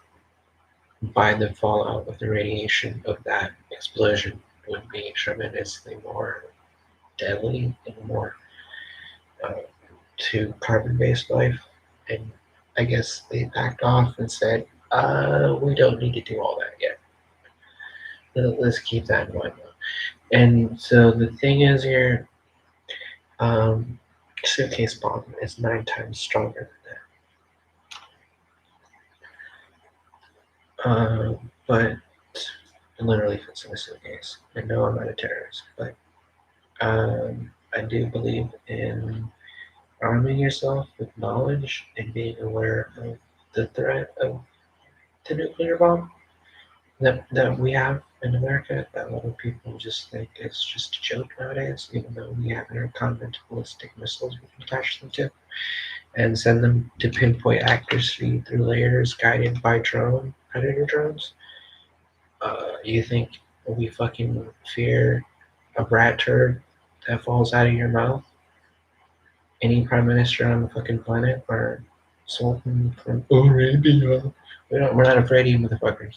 Speaker 1: by the fallout of the radiation of that explosion would be tremendously more deadly and more uh, to carbon-based life. And I guess they backed off and said, we don't need to do all that yet. Let's keep that in mind. And so the thing is here, um, suitcase bomb is 9 times stronger than that. But it literally fits in a suitcase. I know I'm not a terrorist, but I do believe in arming yourself with knowledge and being aware of the threat of the nuclear bomb that we have in America that a lot of people just think is just a joke nowadays, even though we have intercontinental ballistic missiles we can attach them to and send them to pinpoint accuracy through layers guided by predator drones. You think we fucking fear a rat turd that falls out of your mouth? Any prime minister on the fucking planet or Sultan from Arabia? We're not afraid of you motherfuckers.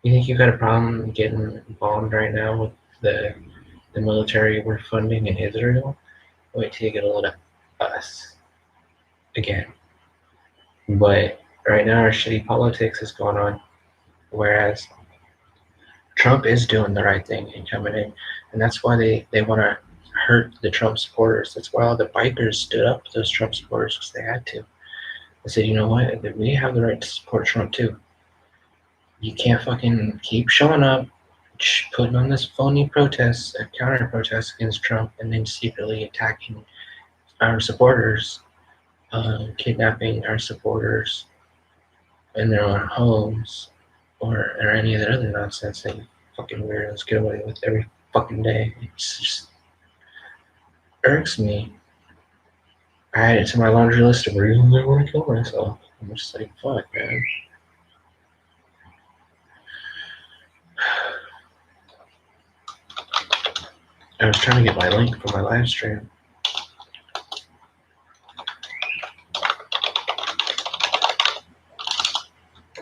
Speaker 1: You think you've got a problem getting bombed right now with the military we're funding in Israel? Wait till you get a load of us again. But right now our shitty politics is going on, whereas Trump is doing the right thing and coming in, and that's why they want to hurt the Trump supporters. That's why all the bikers stood up to those Trump supporters because they had to. They said, you know what? We have the right to support Trump too. You can't fucking keep showing up, putting on this phony protest, a counter protest against Trump, and then secretly attacking our supporters, kidnapping our supporters in their own homes, or any of that other nonsense that you fucking weirdos get away with every fucking day. It just irks me. I add it to my laundry list of reasons I want to kill myself. I'm just like, fuck, man. I was trying to get my link for my live stream.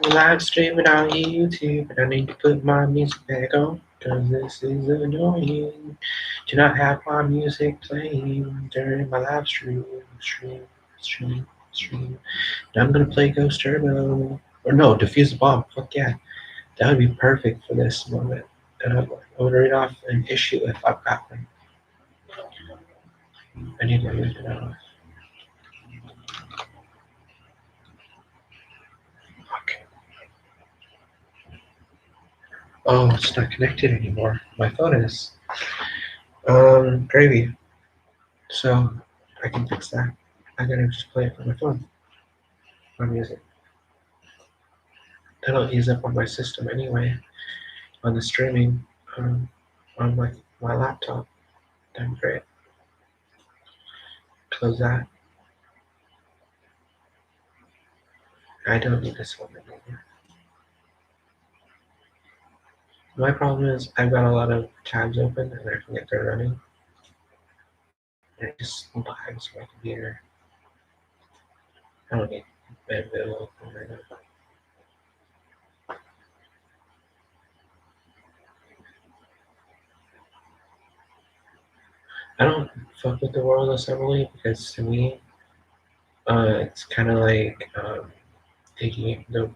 Speaker 1: I'm live streaming on YouTube, but I need to put my music back on, cause this is annoying. Do not have my music playing during my live stream. And I'm gonna play Ghost Turbo. Or no, Defuse the Bomb. Fuck yeah. That would be perfect for this moment. I would read off an issue if I've got one. I need to read it off. Okay. Oh, it's not connected anymore. My phone is. Gravy. So I can fix that. I gotta just play it from my phone. My music. That'll ease up on my system anyway. On the streaming, on my laptop. That'd be great. Close that. I don't need this one anymore. My problem is I've got a lot of tabs open and I forget they're running. And it just lags my computer. I don't need Bedville open right now. I don't fuck with the World Assembly because to me, it's kind of like taking the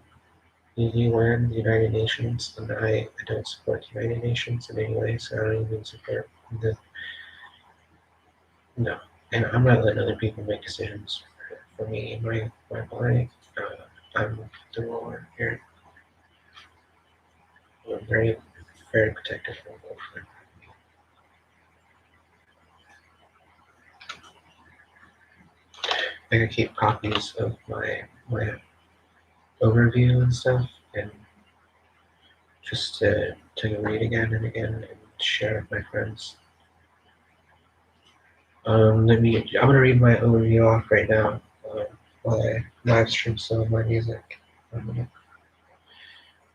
Speaker 1: UN, the United Nations, and I don't support the United Nations in any way, so I don't even support the. No, and I'm not letting other people make decisions for me and my body. I'm the ruler here. I'm very protective of them. I can keep copies of my overview and stuff, and just to read again and again and share with my friends. I'm gonna read my overview off right now while I live stream some of my music. I'm gonna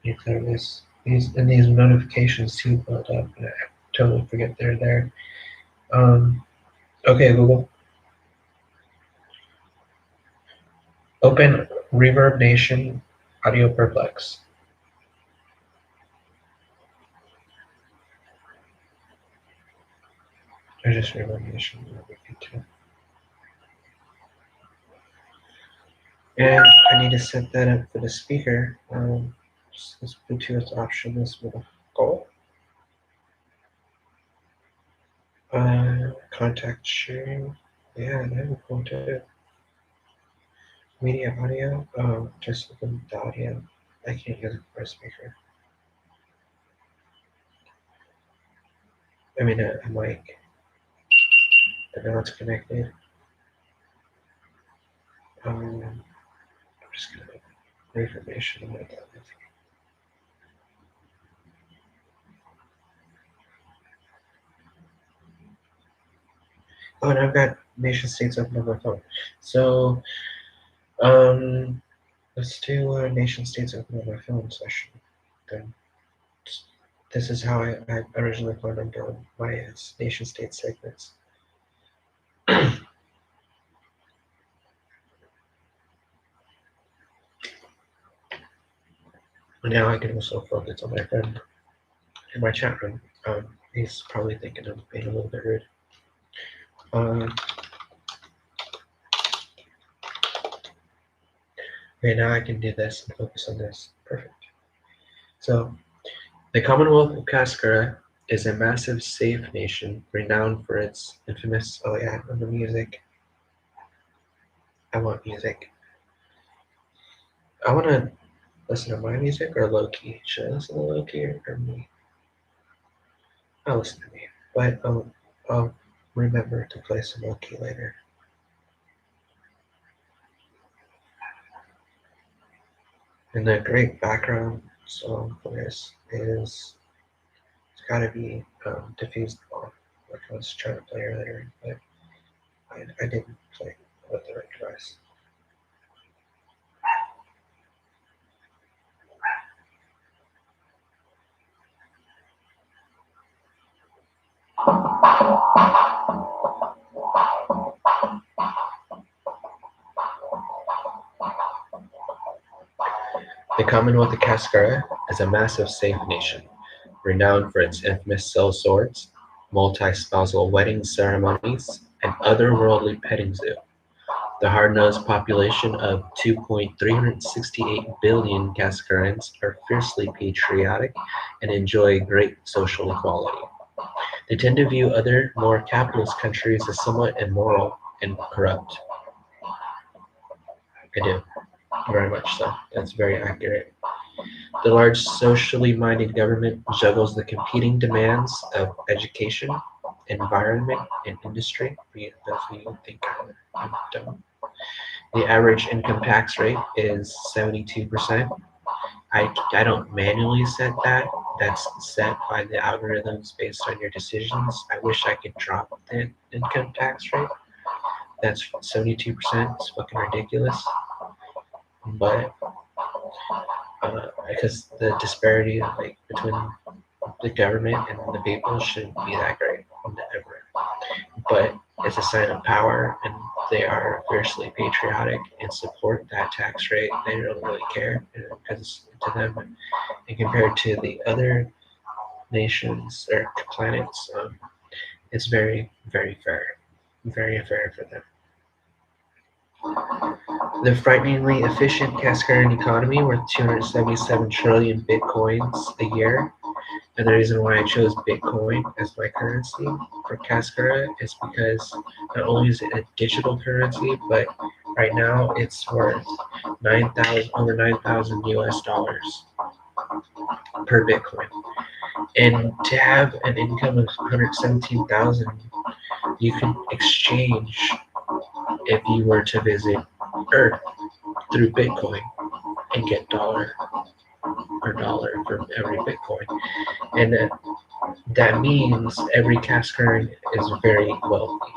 Speaker 1: declare this. These notifications too build up, and I totally forget they're there. Okay, Google, open Reverb Nation Audio Perplex. Or just Reverb Nation. Too. And I need to set that up for the speaker. This Bluetooth option is with a goal. Contact sharing. Yeah, that would be cool too. Media audio. Just looking at the audio. I can't use it for a speaker. I mean, a mic. But now it's connected. I'm just gonna information about that. Oh, and I've got nation states open on my phone. So, let's do nation states open on my phone session. Then this is how I originally planned on doing my nation state segments. Now I can also focus on my friend in my chat room. He's probably thinking I'm being a little bit rude. Okay, now I can do this and focus on this. Perfect. So, the Commonwealth of Cascara is a massive, safe nation renowned for its infamous. Oh yeah, and the music. I want music. I want to listen to my music or low key. Should I listen to low key or me? I'll listen to me, but I'll remember to play some low key later. And the great background song for this is it's got to be Diffused Ball, like I was trying to play earlier, but I didn't play with the right device. The Commonwealth of Cascara is a massive, safe nation, renowned for its infamous cell swords, multi-spousal wedding ceremonies, and otherworldly petting zoo. The hard-nosed population of 2.368 billion Cascarans are fiercely patriotic and enjoy great social equality. They tend to view other, more capitalist countries as somewhat immoral and corrupt. I do, very much so. That's very accurate. The large socially minded government juggles the competing demands of education, environment, and industry. For those of you who think I'm dumb. The average income tax rate is 72%. I don't manually set that. That's set by the algorithms based on your decisions. I wish I could drop the income tax rate. That's 72%. It's fucking ridiculous. But because the disparity like between the government and the people shouldn't be that great ever. But it's a sign of power, and they are fiercely patriotic and support that tax rate. They don't really care because to them, and compared to the other nations or planets, it's very, very fair for them. The frighteningly efficient Cascaran economy, worth 277 trillion bitcoins a year, and the reason why I chose Bitcoin as my currency for Cascara is because not only is it a digital currency, but right now it's worth over 9,000 US dollars per Bitcoin. And to have an income of 117,000, you can exchange if you were to visit Earth through Bitcoin and get dollar for every Bitcoin. And that means every Cascaran is very wealthy.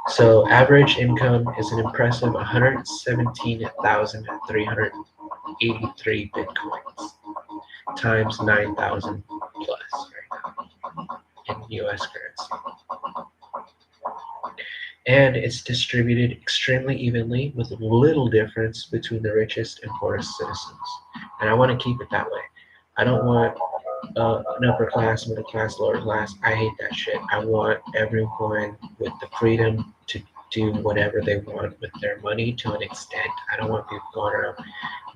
Speaker 1: So average income is an impressive 117,383 bitcoins times 9,000 plus right now in US currency. And it's distributed extremely evenly with little difference between the richest and poorest citizens. And I want to keep it that way. I don't want an upper class, middle class, lower class. I hate that shit. I want everyone with the freedom to do whatever they want with their money to an extent. I don't want people going around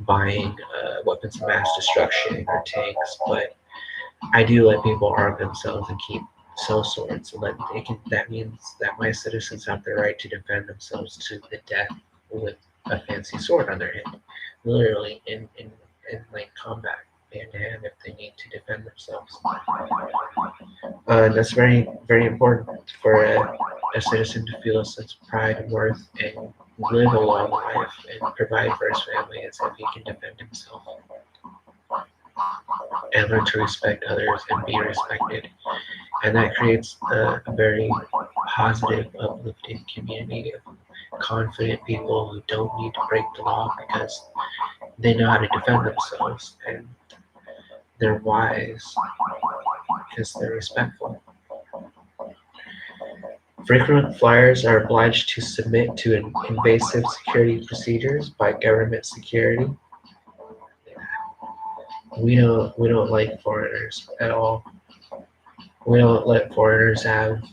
Speaker 1: buying weapons of mass destruction or tanks, but I do let people arm themselves and keep sell swords, and that means that my citizens have the right to defend themselves to the death with a fancy sword on their hand, literally in like combat, hand to hand, if they need to defend themselves. And that's very important for a citizen to feel a sense of pride and worth and live a long life and provide for his family as if he can defend himself and learn to respect others and be respected. And that creates a very positive, uplifting community of confident people who don't need to break the law because they know how to defend themselves and they're wise because they're respectful. Frequent flyers are obliged to submit to invasive security procedures by government security. We don't like foreigners at all. We don't let foreigners have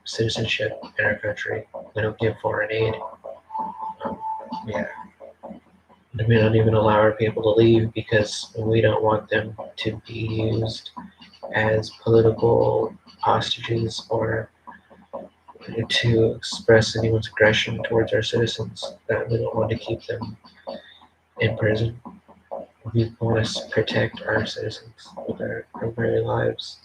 Speaker 1: citizenship in our country. We don't give foreign aid. Um, yeah, we don't even allow our people to leave because we don't want them to be used as political hostages or to express anyone's aggression towards our citizens. That we don't want to keep them in prison. We want to protect our citizens with our very lives.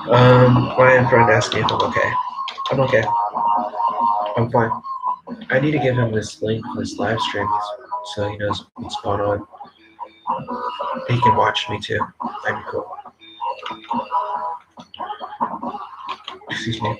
Speaker 1: My friend asked me if I'm okay. I'm okay. I'm fine. I need to give him this link for this live stream so he knows what's going on. He can watch me too. That'd be cool. Excuse me.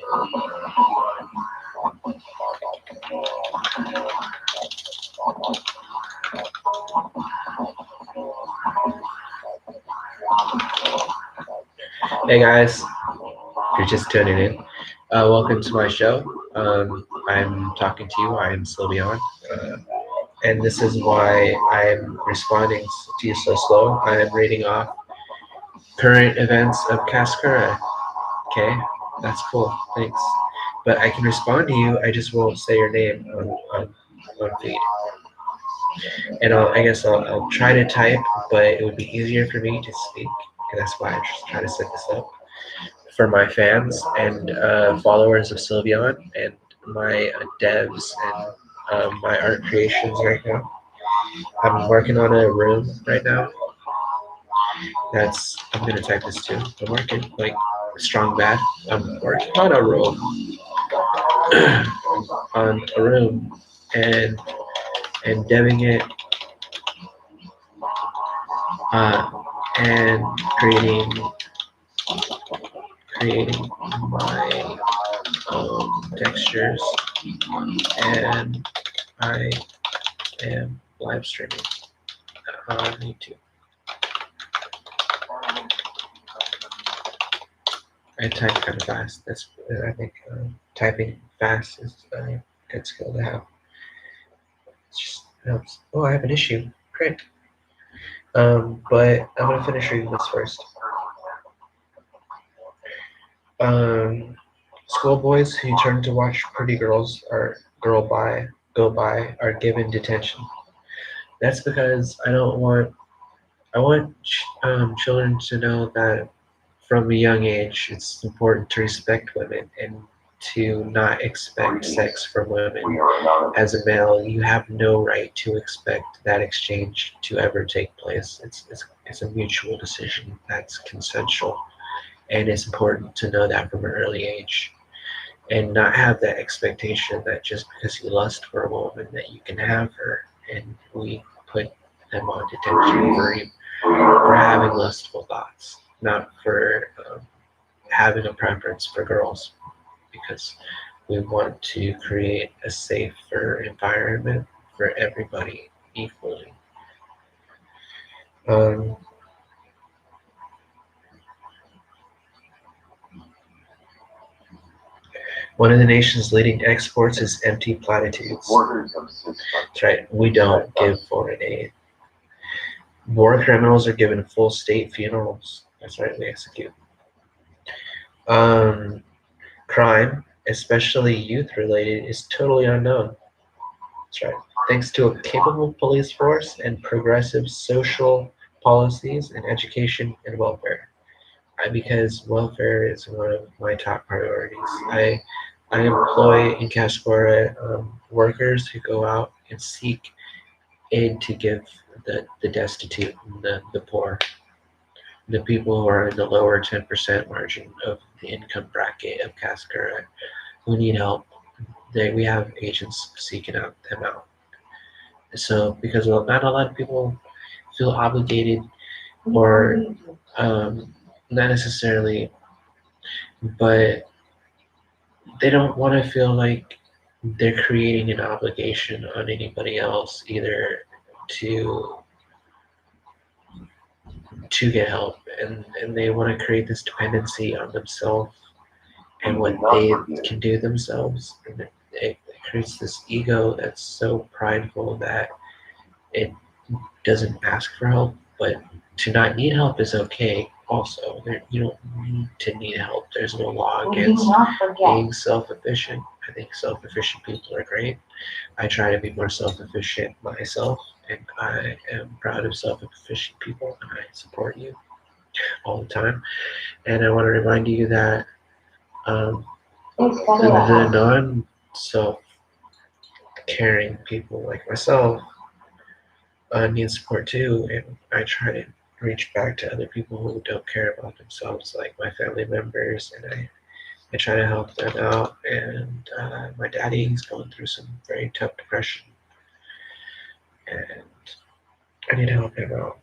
Speaker 1: Hey guys, if you're just tuning in, welcome to my show. I'm talking to you. I am SY1V3ON. And this is why I'm responding to you so slow. I am reading off current events of Kaskura. Okay, that's cool. Thanks. But I can respond to you. I just won't say your name on feed. And I guess I'll try to type, but it would be easier for me to speak. And that's why I'm just trying to set this up for my fans and followers of SY1V3ON and my devs and my art creations right now. I'm working on a room right now. I'm gonna type this too. I'm working like strong bad. I'm working on a room, and deving it, and creating my own textures, and I am live streaming on YouTube. I type kind of fast. I think typing fast is a good skill to have. It just helps. Oh, I have an issue. Great. But I'm gonna finish reading this first. Schoolboys who turn to watch pretty girls or go by are given detention. That's because I want children to know that from a young age it's important to respect women and to not expect sex from women. As a male, you have no right to expect that exchange to ever take place. It's a mutual decision that's consensual, and it's important to know that from an early age and not have that expectation that just because you lust for a woman that you can have her, and we put them on detention for having lustful thoughts. not for having a preference for girls, because we want to create a safer environment for everybody equally. Um, One of the nation's leading exports is empty platitudes. That's right, we don't give foreign aid. War criminals are given full state funerals. That's right, we execute. Crime, especially youth-related, is totally unknown. That's right. Thanks to a capable police force and progressive social policies and education and welfare. Because welfare is one of my top priorities. I employ in Cascora workers who go out and seek aid to give the destitute and the poor, the people who are in the lower 10% margin of the income bracket of Cascora who need help. We have agents seeking them out. So because not a lot of people feel obligated or not necessarily, but they don't want to feel like they're creating an obligation on anybody else either to get help, and they want to create this dependency on themselves and what they can do themselves, and it creates this ego that's so prideful that it doesn't ask for help. But to not need help is okay also. You don't need to need help. There's no law
Speaker 3: We do
Speaker 1: against
Speaker 3: not forget.
Speaker 1: being self-efficient. I think self-efficient people are great. I try to be more self-efficient myself, and I am proud of self-efficient people, and I support you all the time. And I want to remind you that
Speaker 3: It's
Speaker 1: the
Speaker 3: better.
Speaker 1: non-self-caring people like myself need support too, and I try to reach back to other people who don't care about themselves, like my family members, and I try to help them out. And my daddy's going through some very tough depression, and I need to help him out.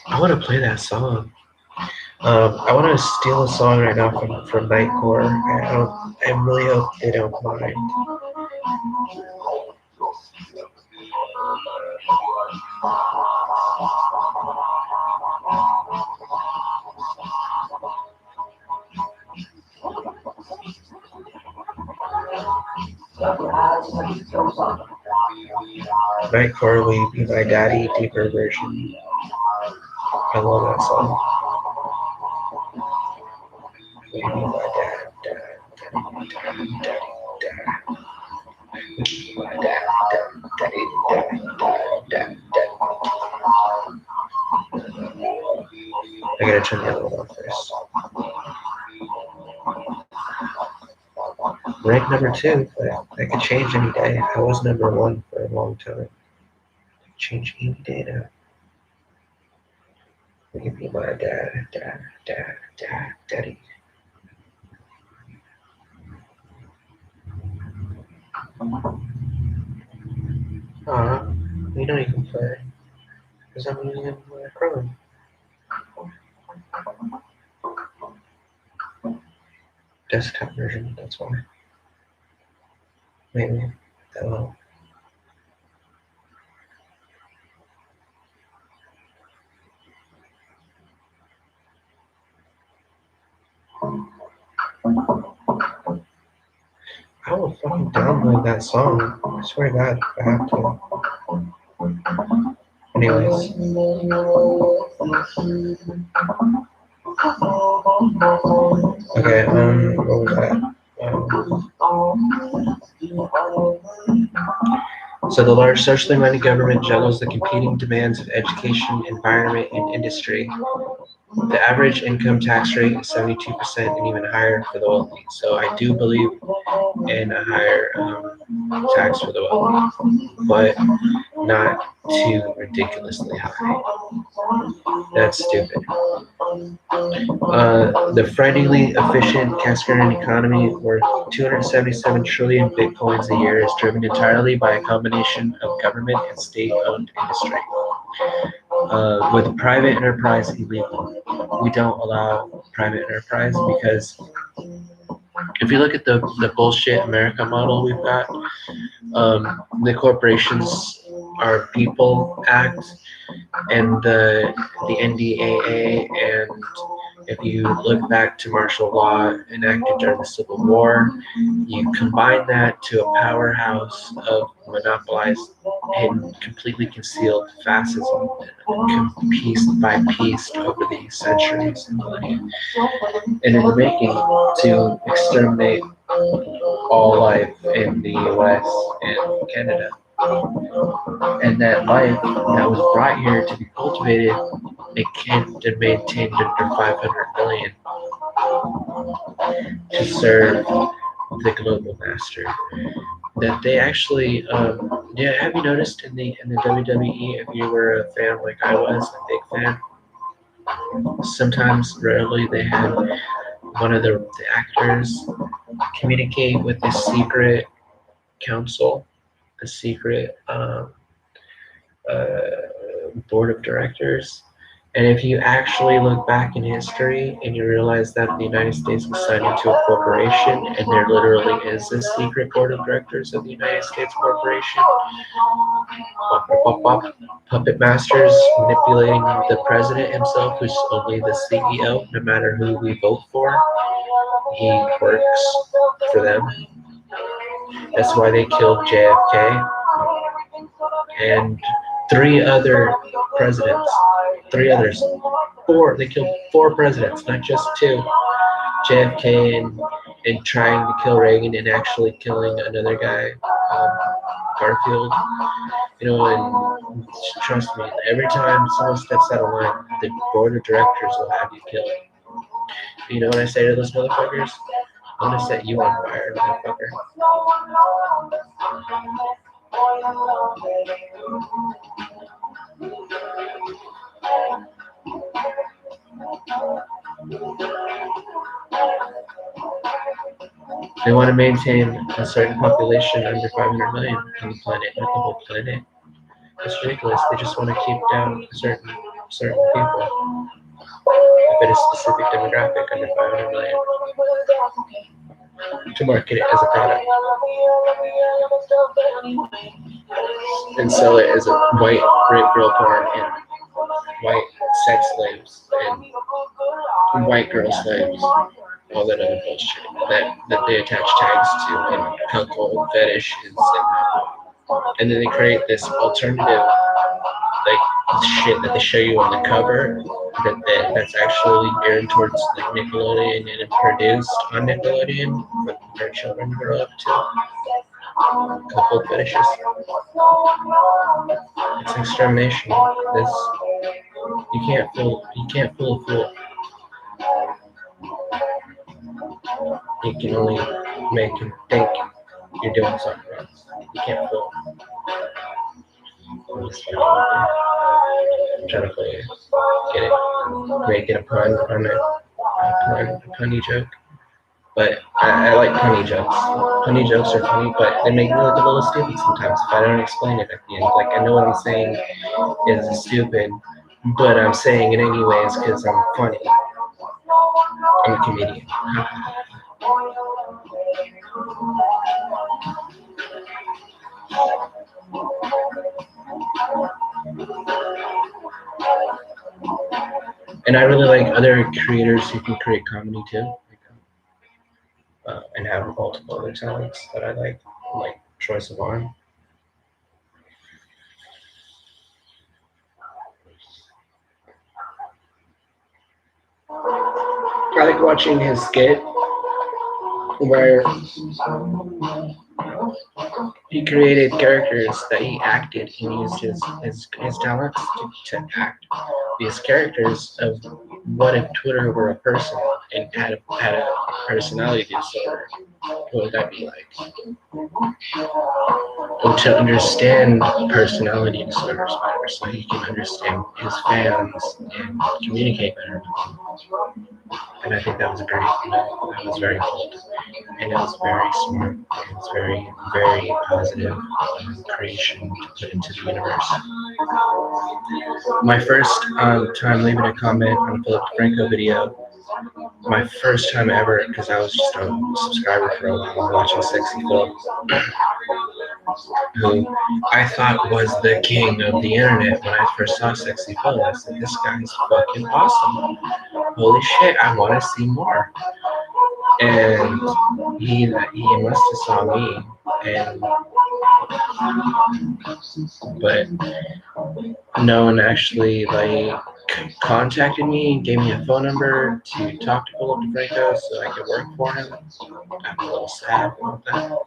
Speaker 1: I want to play that song. I want to steal a song right now from Nightcore. I really hope they don't mind. Nightcore, will you be my daddy? Deeper version. I love that song. Will you be my dad, daddy, daddy, dad. Will you be my dad, daddy, dad. I gotta turn the other one off first. Rank number 2, but that could change any day. I was number 1 for a long time. Change any day now. Will you be my dad, daddy? You know you can play, because I'm using my Chrome. Desktop version, that's why. Maybe that'll help. I will fucking download that song. I swear to God, I have to. Anyways. Okay, what was that? So the large socially minded government juggles the competing demands of education, environment, and industry. The average income tax rate is 72% and even higher for the wealthy. So I do believe in a higher tax for the wealthy, but not too ridiculously high. That's stupid. The frighteningly efficient Cascadian economy, worth 277 trillion bitcoins a year is driven entirely by a combination of government and state-owned industry, with private enterprise illegal. We don't allow private enterprise because if you look at the bullshit America model we've got, the corporations are People Act and the NDAA, and if you look back to martial law enacted during the Civil War, you combine that to a powerhouse of monopolized and completely concealed fascism, piece by piece over the centuries and millennia, and in the making to exterminate all life in the US and Canada. And that life that was brought here to be cultivated and kept and maintained under 500 million to serve the global master. That they actually, yeah, have you noticed in the WWE, if you were a fan like I was, a big fan, sometimes, rarely, they had one of the actors communicate with the secret council, the secret board of directors. And if you actually look back in history and you realize that the United States was signed into a corporation and there literally is a secret board of directors of the United States Corporation, puppet masters manipulating the president himself, who's only the CEO, no matter who we vote for, he works for them. That's why they killed JFK and three other presidents. Three others. Four. They killed four presidents, not just two. JFK and trying to kill Reagan and actually killing another guy, Garfield. You know, and trust me, every time someone steps out of line, the board of directors will have you killed. You know what I say to those motherfuckers? I'm gonna set you on fire, motherfucker. They want to maintain a certain population under 500 million on the planet, not the whole planet. It's ridiculous. They just want to keep down certain people within a specific demographic under 500 million to market it as a product and sell it as a white rape girl porn and white sex slaves and white girl slaves, all that other bullshit that they attach tags to and cuckold fetish and then they create this alternative like shit that they show you on the cover that's actually geared towards like Nickelodeon and produced on Nickelodeon for children to grow up to. Cuckold fetishes. It's extermination. This you can't fool a fool. You can only make him think you're doing something else. You can't fool. I'm trying to play it. Get it? Making a pun on it. A punny joke. But I like punny jokes. Punny jokes are funny, but they make me look a little stupid sometimes if I don't explain it at the end. Like, I know what I'm saying is stupid, but I'm saying it anyways because I'm funny. I'm a comedian. And I really like other creators who can create comedy too, and have multiple other talents that I like SY1V3ON. I like watching his skit where he created characters that he acted. He used his talents to act these characters of what if Twitter were a person and had a personality disorder, what would that be like? Or to understand personality disorders better, so he can understand his fans and communicate better with them. And I think that was great. That was very bold, and it was very smart. It was very, very positive creation to put into the universe. My first time leaving a comment on a Philip DeFranco video, my first time ever, because I was just a subscriber for a while, watching Sexy Phil, who I thought was the king of the internet when I first saw Sexy Phil. I said, this guy's fucking awesome. Holy shit, I want to see more. And he must have saw me, and but no one actually like contacted me, gave me a phone number to talk to Philip DeFranco so I could work for him. I'm a little sad about that.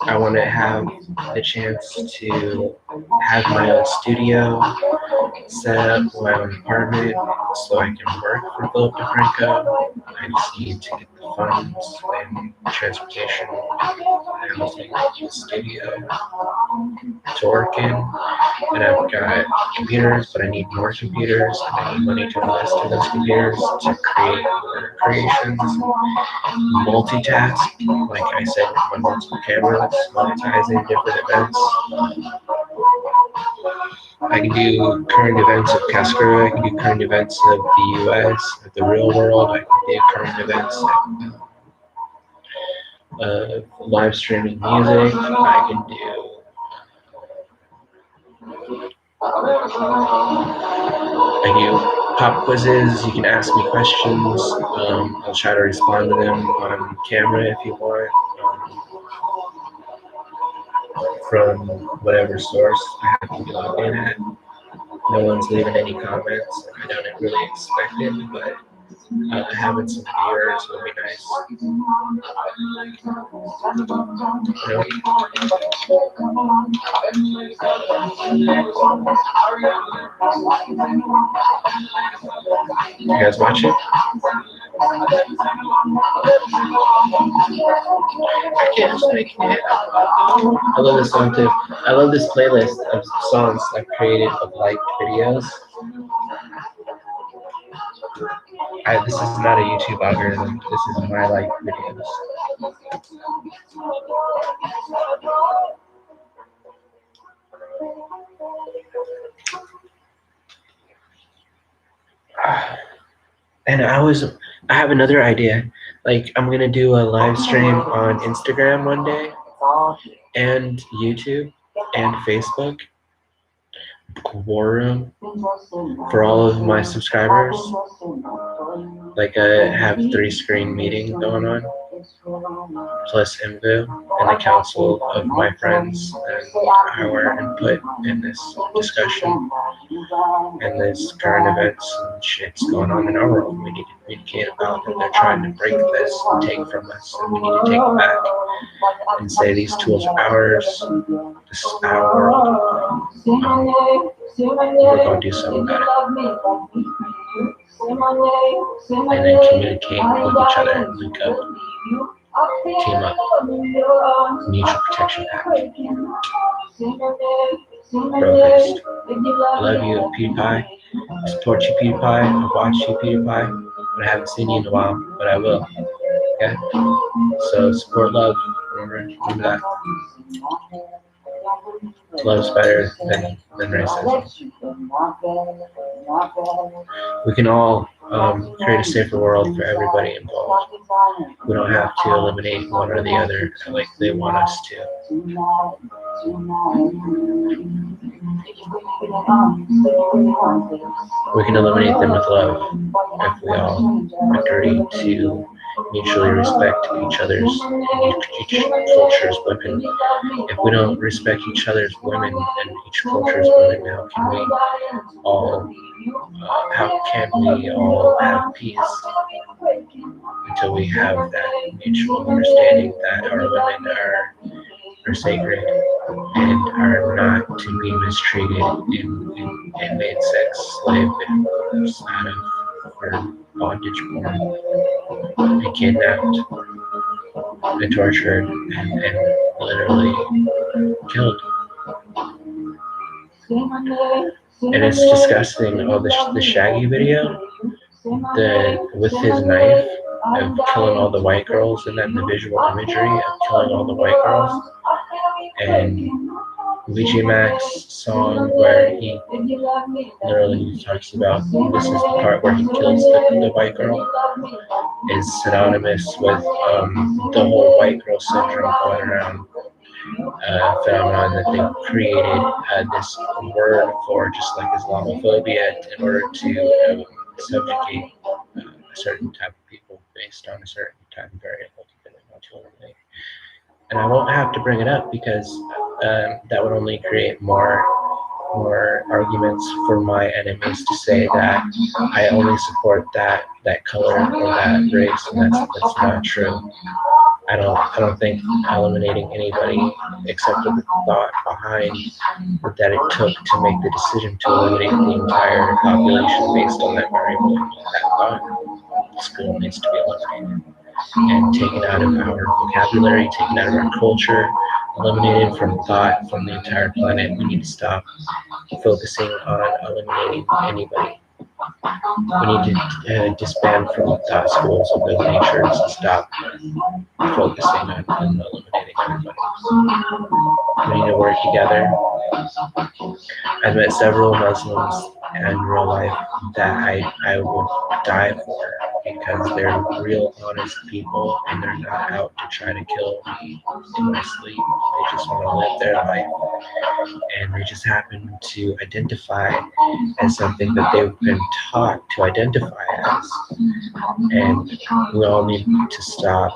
Speaker 1: I want to have the chance to have my own studio set up, my own apartment, so I can work for Philip DeFranco. I just need to get the funds and transportation, housing, studio to work in. And I've got computers, but I need more computers, and I need money to invest in those computers to create more creations, multitask, like I said, with multiple cameras, monetizing different events. I can do current events of Cascara, I can do current events of the US, of the real world, I can do current events of live streaming music, I can do pop quizzes. You can ask me questions. I'll try to respond to them on camera if you want, from whatever source I happen to be logged in at. No one's leaving any comments. I don't really expect it, but having some viewers would be nice. You guys watch it? I can't just make it. I love this song too. I love this playlist of songs I've created of liked videos. This is not a YouTube algorithm. This is my liked videos. And I have another idea. Like, I'm gonna do a live stream on Instagram one day, and YouTube, and Facebook. War Room for all of my subscribers. Like, I have 3-screen meeting going on, plus Invu and the council of my friends and our input in this discussion and this current events and shit's going on in our world. We need to communicate about that they're trying to break this and take from us, and we need to take it back and say these tools are ours. This is our world. We're going to do something about it. And then communicate with each other, link up, team up, mutual protection pact. Bro-fist. I love you, PewDiePie. I support you, PewDiePie. I watch you, PewDiePie. But I haven't seen you in a while, but I will. Okay? So support love. Remember that. Love's better than racism. We can all create a safer world for everybody involved. We don't have to eliminate one or the other like they want us to. We can eliminate them with love if we all agree to mutually respect each other's, each culture's women. If we don't respect each other's women and each culture's women, how can we all have peace until we have that mutual understanding that our women are sacred and are not to be mistreated and made sex slaves out of for bondage porn and kidnapped and tortured and literally killed. And it's disgusting. Oh, the Shaggy video, with his knife of killing all the white girls, and then the visual imagery of killing all the white girls, and BG Mac's song where he literally talks about this is the part where he kills the white girl is synonymous with the whole white girl syndrome going around phenomenon that they created this word for, just like Islamophobia, in order to subjugate a certain type of people based on a certain time period that they want to eliminate. And I won't have to bring it up because that would only create more arguments for my enemies to say that I only support that color or that race, and that's not true. I don't think eliminating anybody except for the thought behind that it took to make the decision to eliminate the entire population based on that variable, that thought. School needs to be eliminated and taken out of our vocabulary, taken out of our culture, eliminated from thought from the entire planet. We need to stop focusing on eliminating anybody. We need to disband from thought schools of those natures and stop focusing on eliminating everybody. We need to work together. I've met several Muslims in real life that I would die for because they're real honest people and they're not out to try to kill me in my sleep. They just want to live their life, and they just happen to identify as something that they've been taught to identify as. And we all need to stop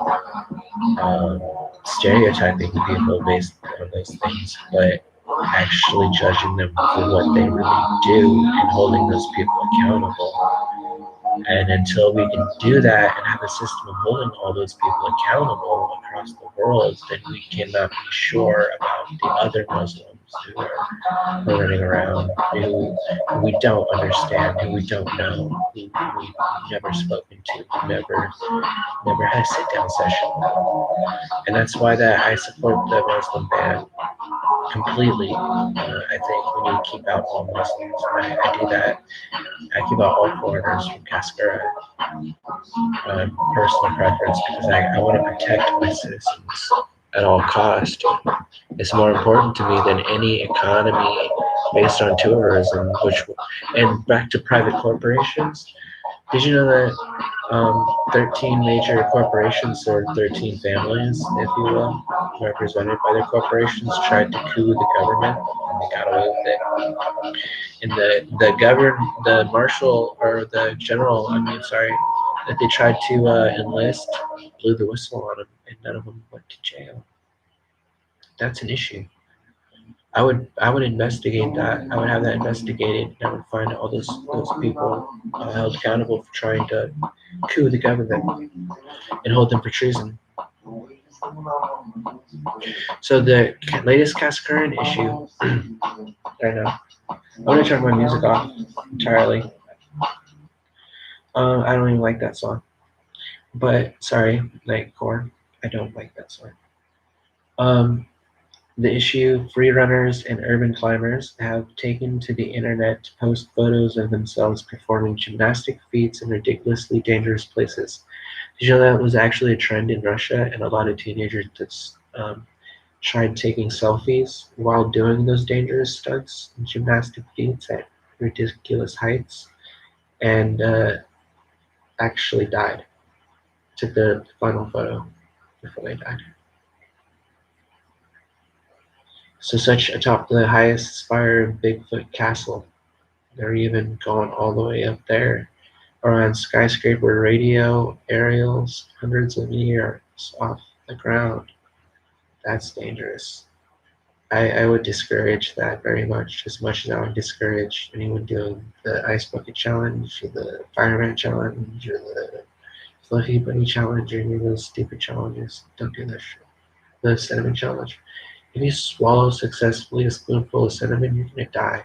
Speaker 1: stereotyping people based on those things, but actually judging them for what they really do and holding those people accountable. And until we can do that and have a system of holding all those people accountable across the world, then we cannot be sure about the other Muslims who are running around, who we don't understand, who we don't know, who we've never spoken to, never had a sit-down session. And that's why that I support the Muslim ban completely. I think we need to keep out all Muslims, and I do that. I keep out all foreigners from Cascara, personal preference, because I want to protect my citizens at all cost. It's more important to me than any economy based on tourism, and back to private corporations. Did you know that 13 major corporations, or 13 families, if you will, represented by their corporations, tried to coup the government and they got away with it? And the marshal, or the general, that they tried to enlist, blew the whistle on them, and none of them went to jail. That's an issue. I would investigate that. I would have that investigated, and I would find all those people held accountable for trying to coup the government and hold them for treason. So the latest Cascaran issue, right now, I'm gonna turn my music off entirely. I don't even like that song. But sorry, Nightcore, I don't like that song. The issue, free runners and urban climbers have taken to the internet to post photos of themselves performing gymnastic feats in ridiculously dangerous places. Did you know that was actually a trend in Russia, and a lot of teenagers just tried taking selfies while doing those dangerous stunts and gymnastic feats at ridiculous heights, and actually died. Took the final photo before they died. So such atop the highest spire of Bigfoot Castle. They're even going all the way up there, or on skyscraper radio aerials hundreds of meters off the ground. That's dangerous. I would discourage that very much as I would discourage anyone doing the Ice Bucket Challenge, or the Fireman Challenge, or the Fluffy Bunny Challenge, or any of those stupid challenges. Don't do that shit. The Cinnamon Challenge. If you swallow successfully a spoonful of cinnamon, you're gonna die.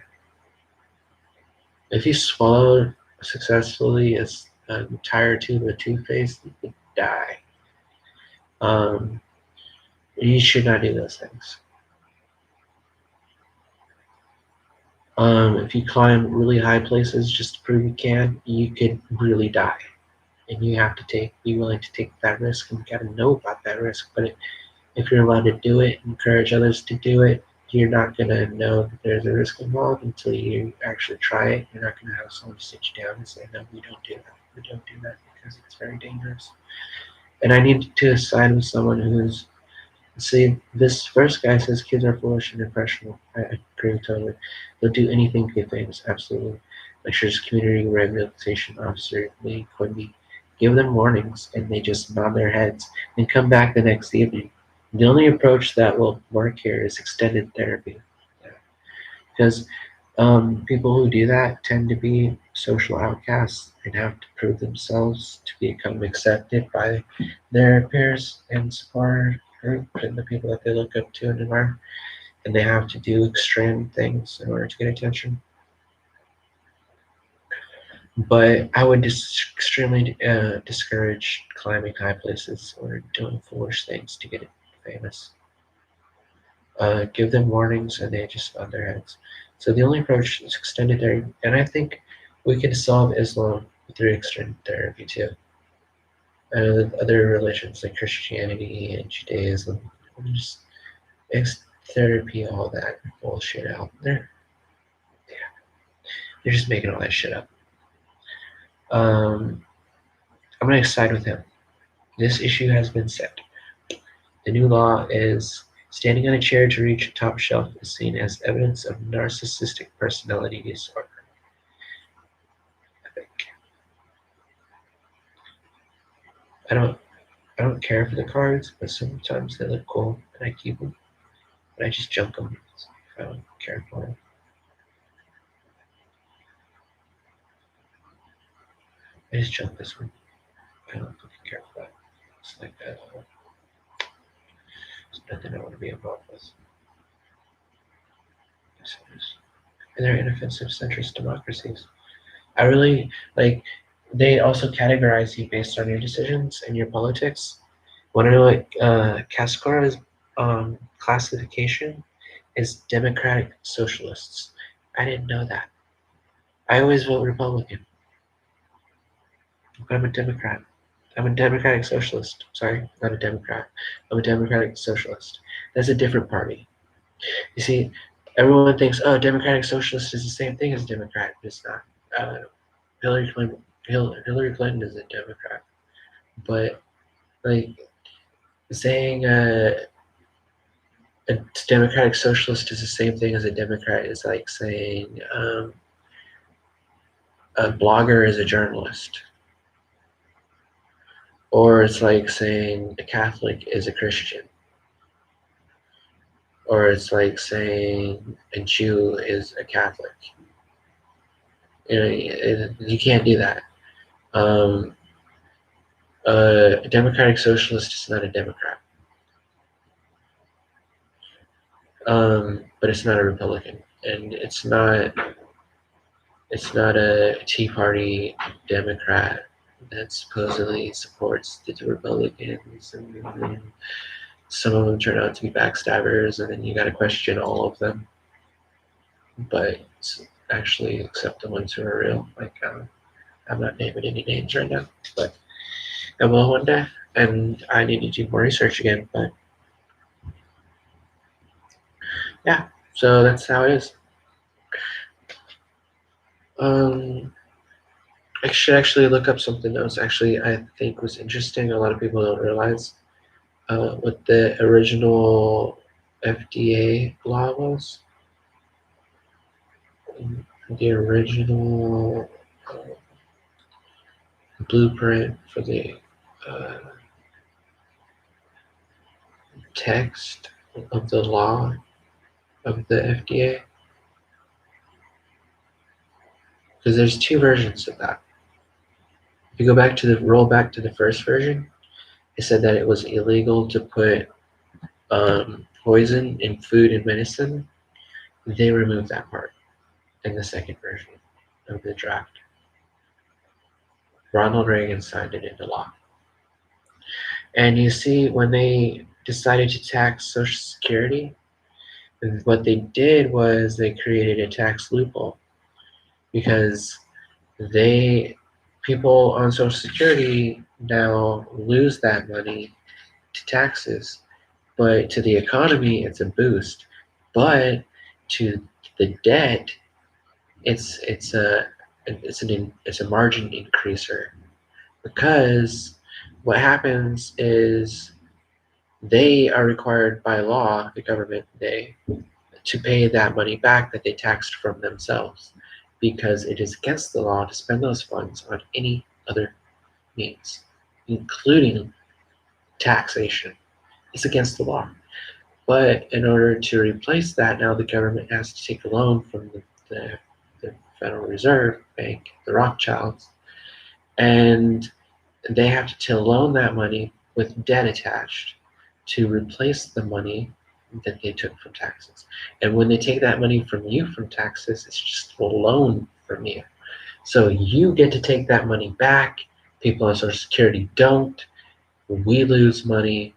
Speaker 1: If you swallow successfully a an entire tube of toothpaste, you could die. Um, you should not do those things. If you climb really high places just to prove you can, you could really die. And you have to be willing to take that risk, and you gotta know about that risk. But if you're allowed to do it, encourage others to do it, you're not gonna know that there's a risk involved until you actually try it. You're not gonna have someone sit you down and say, "No, we don't do that. We don't do that because it's very dangerous." And I need to side with someone who's see, this first guy says kids are foolish and impressionable. I agree totally. They'll do anything to get famous, absolutely. Lectures, community rehabilitation officer Lee Quimby. Give them warnings and they just nod their heads and come back the next evening. The only approach that will work here is extended therapy. Because people who do that tend to be social outcasts and have to prove themselves to become accepted by their peers and support group and the people that they look up to and admire. And they have to do extreme things in order to get attention. But I would extremely discourage climbing high places or doing foolish things to get famous. Give them warnings and they just nod their heads. So the only approach is extended therapy, and I think we can solve Islam through extended therapy too. Other religions like Christianity and Judaism, just therapy all that bullshit out there. They're just making all that shit up. I'm gonna side with him. This issue has been set. The new law is standing on a chair to reach a top shelf is seen as evidence of narcissistic personality disorder. I think. I don't I don't care for the cards, but sometimes they look cool and I keep them. But I just junk them if I don't care for them. I just junk this one. I don't fucking care for that. It's like that. It's nothing I want to be involved with. Yes, it is. And they're inoffensive centrist democracies. I really like. They also categorize you based on your decisions and your politics. Want to know what Cascara's classification is? Democratic socialists. I didn't know that. I always vote Republican, but I'm a Democrat. I'm a democratic socialist. Sorry, not a Democrat. I'm a democratic socialist. That's a different party. You see, everyone thinks, oh, democratic socialist is the same thing as Democrat. But it's not. Hillary Clinton is a Democrat, but like saying a democratic socialist is the same thing as a Democrat is like saying a blogger is a journalist, or it's like saying a Catholic is a Christian, or it's like saying a Jew is a Catholic. You can't do that. Um, a democratic socialist is not a Democrat, but it's not a Republican, and it's not a Tea Party Democrat that supposedly supports the Republicans, and some of them turn out to be backstabbers, and then you got to question all of them. But actually, except the ones who are real. Like I'm not naming any names right now, but I will one day. And I need to do more research again. But yeah, so that's how it is. I should actually look up something else. Actually, I think was interesting. A lot of people don't realize what the original FDA law was. The original blueprint for the uh, text of the law of the FDA, because there's two versions of that. If you roll back to the first version, it said that it was illegal to put poison in food and medicine. They removed that part in the second version of the draft. Ronald Reagan signed it into law. And you see, when they decided to tax Social Security, what they did was they created a tax loophole because they people on Social Security now lose that money to taxes, but to the economy it's a boost. But to the debt, it's a margin increaser because what happens is they are required by law, the government, to pay that money back that they taxed from themselves because it is against the law to spend those funds on any other means, including taxation. It's against the law. But in order to replace that, now the government has to take a loan from the Federal Reserve Bank, the Rothschilds, and they have to loan that money with debt attached to replace the money that they took from taxes. And when they take that money from you from taxes, it's just a loan from you. So you get to take that money back. People on Social Security don't. We lose money.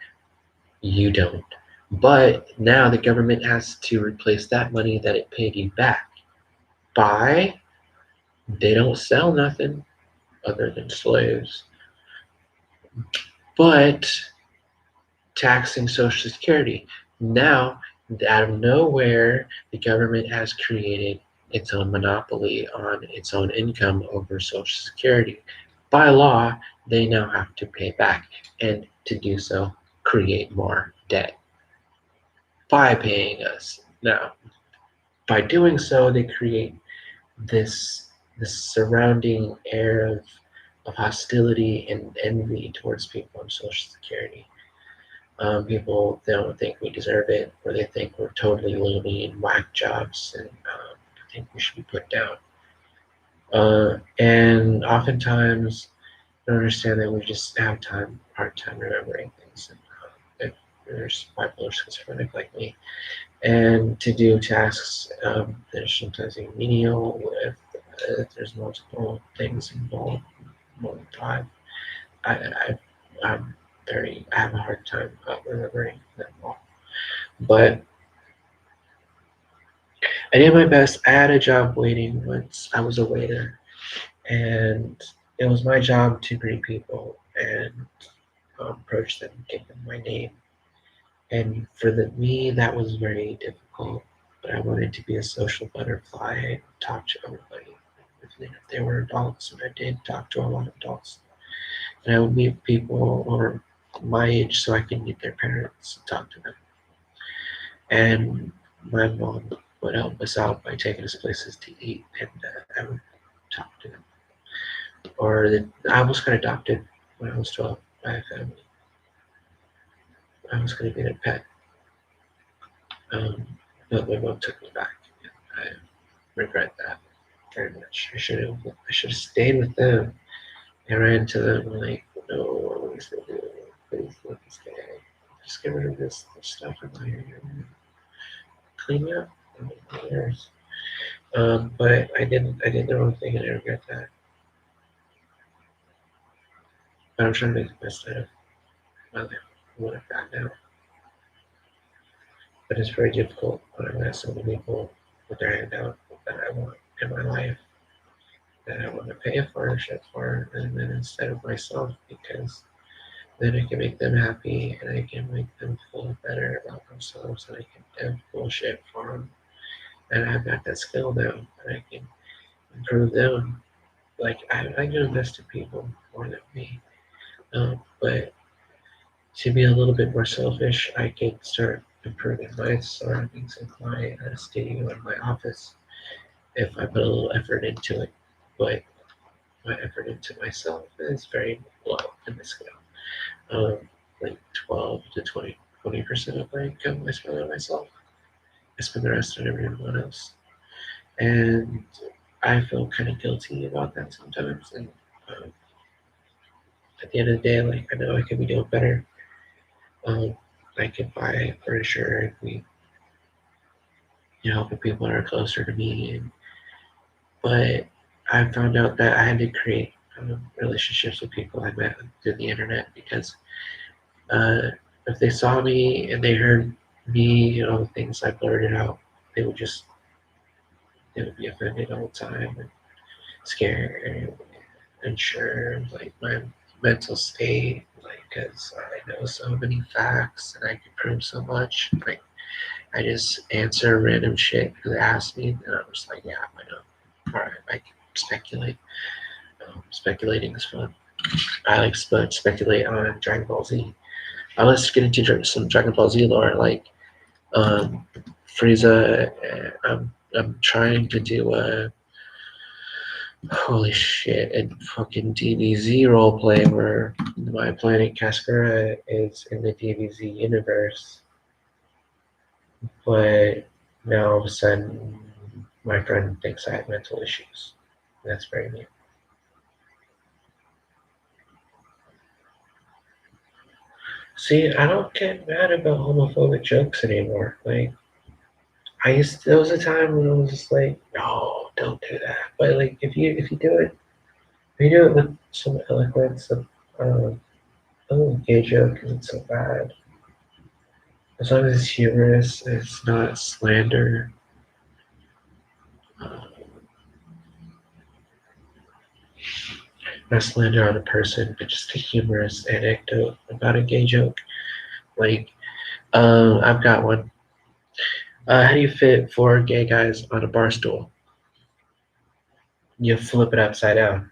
Speaker 1: You don't. But now the government has to replace that money that it paid you back by they don't sell nothing other than slaves, but taxing Social Security. Now, out of nowhere, the government has created its own monopoly on its own income over Social Security. By law, they now have to pay back, and to do so, create more debt by paying us. Now, by doing so, they create this surrounding air of hostility and envy towards people on Social Security. People they don't think we deserve it, or they think we're totally loony and whack jobs, and think we should be put down. And oftentimes, don't understand that we just have hard time remembering things. And, if there's bipolar schizophrenic like me, and to do tasks that are sometimes even menial, if there's multiple things involved, more than five, I, I'm I have a hard time remembering them all. But I did my best. I had a job waiting once. I was a waiter, and it was my job to greet people and approach them, give them my name. And for me, that was very difficult. But I wanted to be a social butterfly and talk to everybody, even if they were adults. And I did talk to a lot of adults. And I would meet people over my age so I could meet their parents and talk to them. And my mom would help us out by taking us places to eat, and I would talk to them. I almost got adopted when I was 12 by a family. I was going to get a pet, um, but my mom took me back. I regret that very much. I should have stayed with them. I ran to them like, no, what is it? Please let me stay. Just get rid of this stuff in my hair. Clean me up. Years. But I did the wrong thing and I regret that. But I'm trying to make the best out of my life, what I've got now. But it's very difficult when I have so many people with their hand out that I want in my life, that I want to pay a partnership for, and then instead of myself, because then I can make them happy and I can make them feel better about themselves and I can do bullshit for them. And I've got that skill now and I can improve them. Like, I can invest in people more than me. But to be a little bit more selfish, I can start improving my surroundings and my studio and my office if I put a little effort into it. But my effort into myself is very low in the scale. Like 12 to 20% of my income I spend on myself. I spend the rest on everyone else. And I feel kind of guilty about that sometimes. And um, at the end of the day, like, I know I could be doing better. Um, I could buy furniture if we, helping people that are closer to me. But I found out that I had to create relationships with people I met through the internet because uh, if they saw me and they heard me, the things I blurted out, they would just they would be offended all the time and scared and unsure of like my mental state, like because I know so many facts and I can prove so much. Like I just answer random shit because they ask me, and I'm just like, yeah, I know. All right, I can speculate. Speculating is fun. I like speculate on Dragon Ball Z. Let's get into some Dragon Ball Z lore. Like um, Frieza, I'm trying to do a holy shit and fucking DBZ roleplay where my planet Cascara is in the DBZ universe, but now all of a sudden my friend thinks I have mental issues. That's very neat. See, I don't get mad about homophobic jokes anymore. Like there was a time when I was just like, no, don't do that. But like if you do it, if you do it with some eloquence of oh, gay joke because it's so bad. As long as it's humorous, it's not slander. Uh, not slander on a person, but just a humorous anecdote about a gay joke. Like, I've got one. How do you fit four gay guys on a bar stool? You flip it upside down.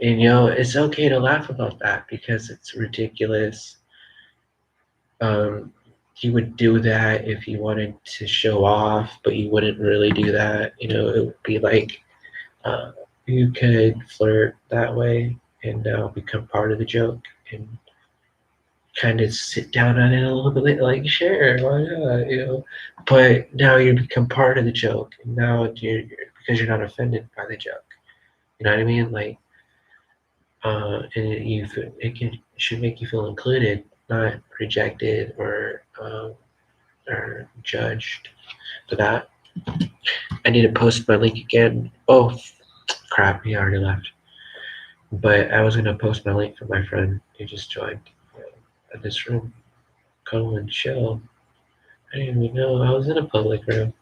Speaker 1: And it's okay to laugh about that because it's ridiculous. You would do that if you wanted to show off, but you wouldn't really do that. It would be like uh, you could flirt that way and become part of the joke and kind of sit down on it a little bit, like sure, why not. But now you become part of the joke, and now because you're not offended by the joke. You know what I mean? Like, and it should make you feel included, not rejected or judged for that. I need to post my link again. Oh crap, he already left. But I was gonna post my link for my friend who just joined this room. Come and chill. I didn't even know I was in a public room.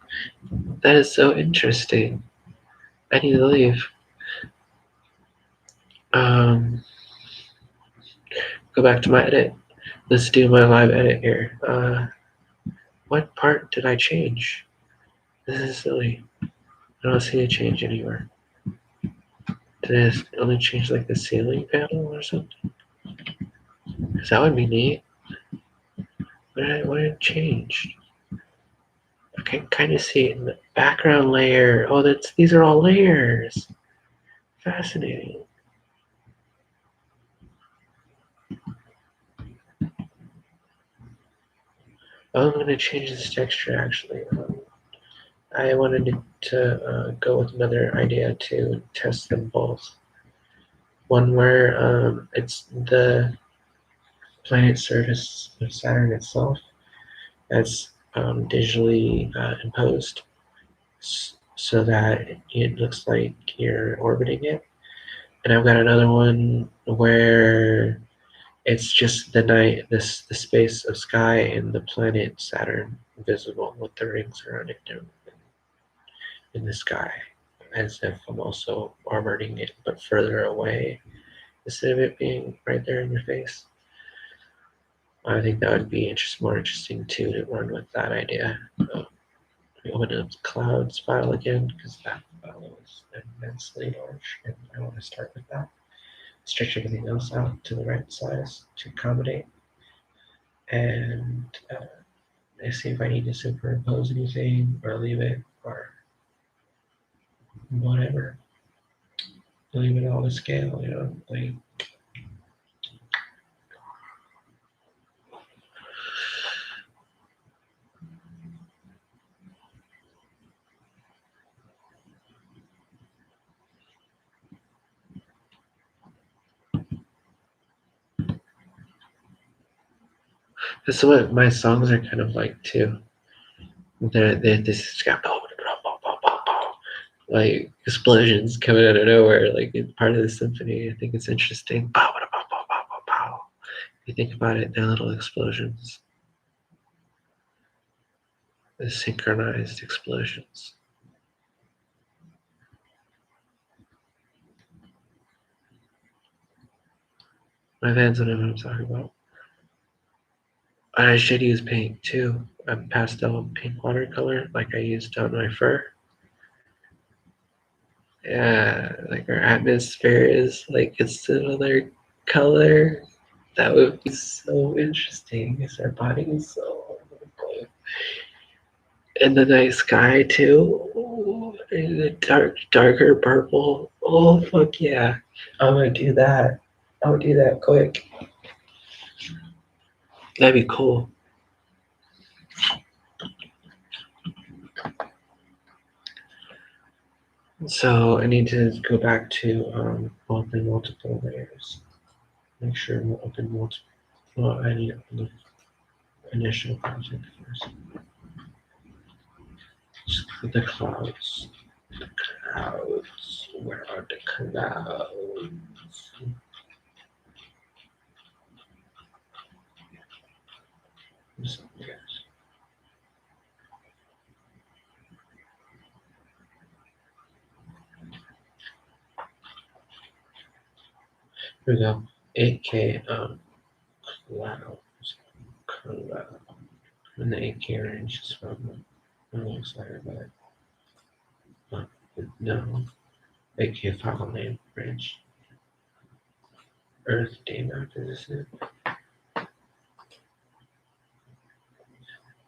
Speaker 1: That is so interesting. I need to leave. Um, go back to my edit. Let's do my live edit here. What part did I change? This is silly. I don't see a change anywhere. Did I only change like the ceiling panel or something? Because that would be neat. What did it change? I can kind of see it in the background layer. Oh, these are all layers. Fascinating. Oh, I'm going to change this texture actually. I wanted to go with another idea to test them both. One where it's the planet surface of Saturn itself that's digitally imposed so that it looks like you're orbiting it. And I've got another one where it's just the night, the space of sky and the planet Saturn visible with the rings around it in the sky, as if I'm also orbiting it, but further away, instead of it being right there in your face. I think that would be more interesting too to run with that idea. Open up the clouds file again because that file is immensely large, and I want to start with that. Stretch everything else out to the right size to accommodate, and see if I need to superimpose anything or leave it or whatever. Leave it all to scale, like. That's what my songs are kind of like too. This is like explosions coming out of nowhere, like it's part of the symphony. I think it's interesting. Pow, pow, pow, pow, pow, pow, pow. If you think about it, they're little explosions. They're synchronized explosions. My fans don't know what I'm talking about. I should use paint too. A pastel pink watercolor like I used on my fur. Yeah, like our atmosphere is like it's another color. That would be so interesting because our body is so blue. And the night sky too. Ooh, and the darker purple. Oh fuck yeah. I'm gonna do that. I'll do that quick. That'd be cool. So I need to go back to open multiple layers. Make sure we'll open multiple. Well, I need to open the initial project first. Just the clouds. The clouds. Where are the clouds? Yes. Here we go. 8K clouds. Cloud. And the 8K range is from. I'm really excited about it. No. 8K file name range. Earth day map is this it?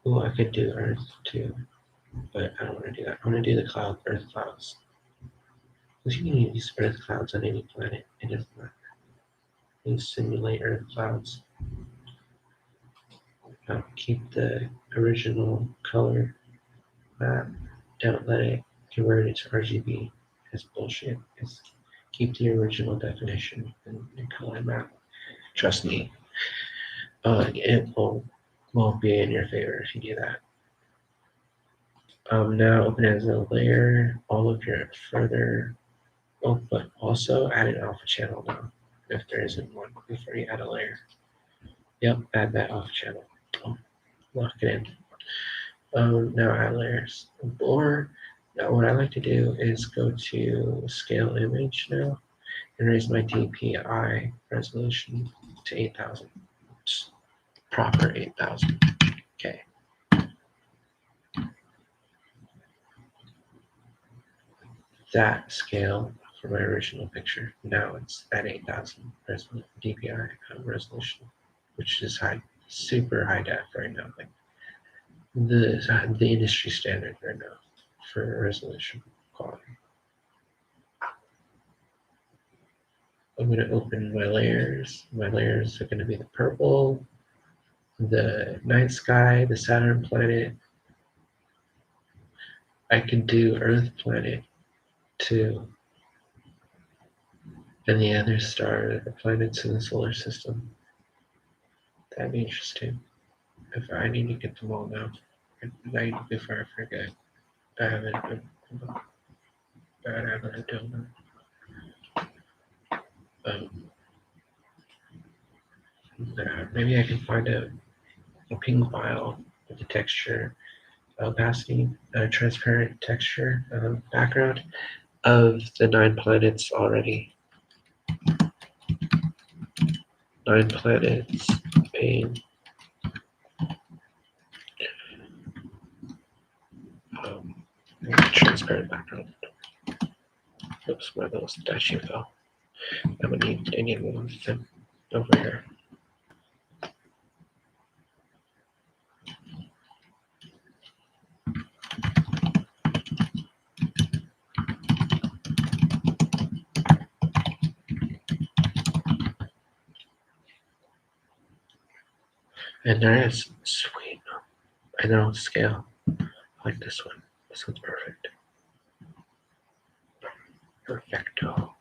Speaker 1: Oh, I could do Earth too, but I don't want to do that. I want to do the cloud, Earth clouds. Because you can use Earth clouds on any planet. It doesn't matter. You simulate Earth clouds. Keep the original color map. Don't let it convert it to RGB. It's bullshit. It's keep the original definition and color map. Trust me. It won't be in your favor if you do that. Now open as a layer all of your further. Oh, but also add an alpha channel now if there isn't one before you add a layer. Yep, add that alpha channel. Oh, lock it in. Now add layers. Or now what I like to do is go to scale image now and raise my DPI resolution to 8,000. Proper 8,000. Okay. That scale for my original picture. Now it's at 8,000 DPI resolution, which is high, super high def right now. Like the industry standard right now for resolution quality. I'm going to open my layers. My layers are going to be the purple, the night sky, the Saturn planet. I can do Earth planet too, and the other star, the planets in the solar system. That'd be interesting. If I need to get them all now, before I forget. I haven't done maybe I can find a ping file with the texture opacity, transparent texture background of the 9 planets already. 9 planets, pane. Transparent background. Oops, my little statue fell. I need to move them over here. And there is sweet. I know scale. I like this one. This one's perfect. Perfecto.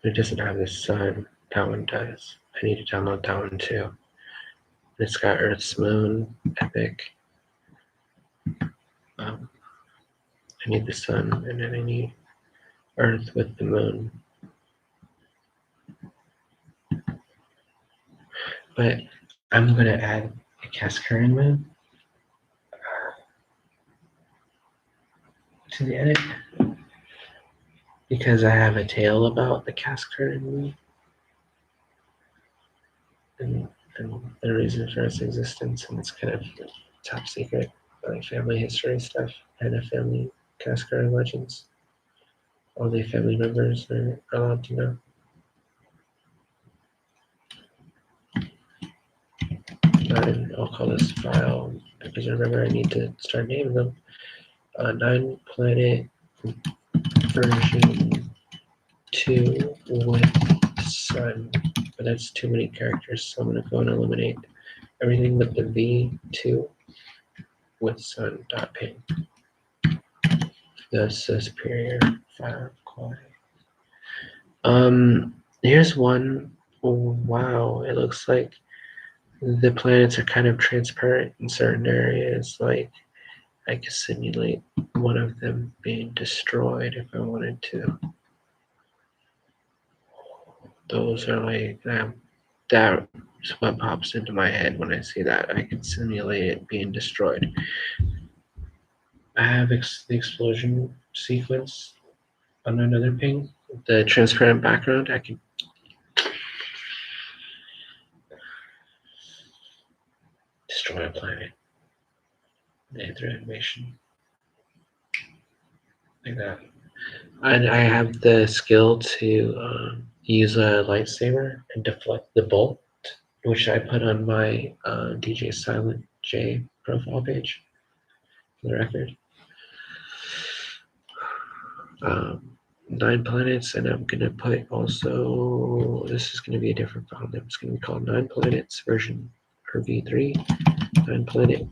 Speaker 1: It doesn't have the sun. That one does. I need to download that one too. It's got Earth's moon, epic. I need the sun, and then I need Earth with the moon. But I'm gonna add a Cascarin moon to the edit because I have a tale about the Cascarin moon and the reason for its existence, and it's kind of top secret, like family history stuff and a family Cascarin legends. Only family members are allowed to know. And I'll call this file because remember I need to start naming them. 9 planet version 2 with sun, but that's too many characters, so I'm gonna go and eliminate everything but the V2 with sun dot ping. That's the superior file quality. Here's one. Wow, it looks like the planets are kind of transparent in certain areas. Like I could simulate one of them being destroyed if I wanted to. Those are like that's what pops into my head when I see that. I can simulate it being destroyed. I have the explosion sequence on another ping. The transparent background, I can destroy a planet. Through animation. Like that. And I have the skill to use a lightsaber and deflect the bolt, which I put on my DJ Silent J profile page for the record. 9 planets, and I'm gonna put also, this is gonna be a different file name. It's gonna be called 9 planets version or V3, 9 planet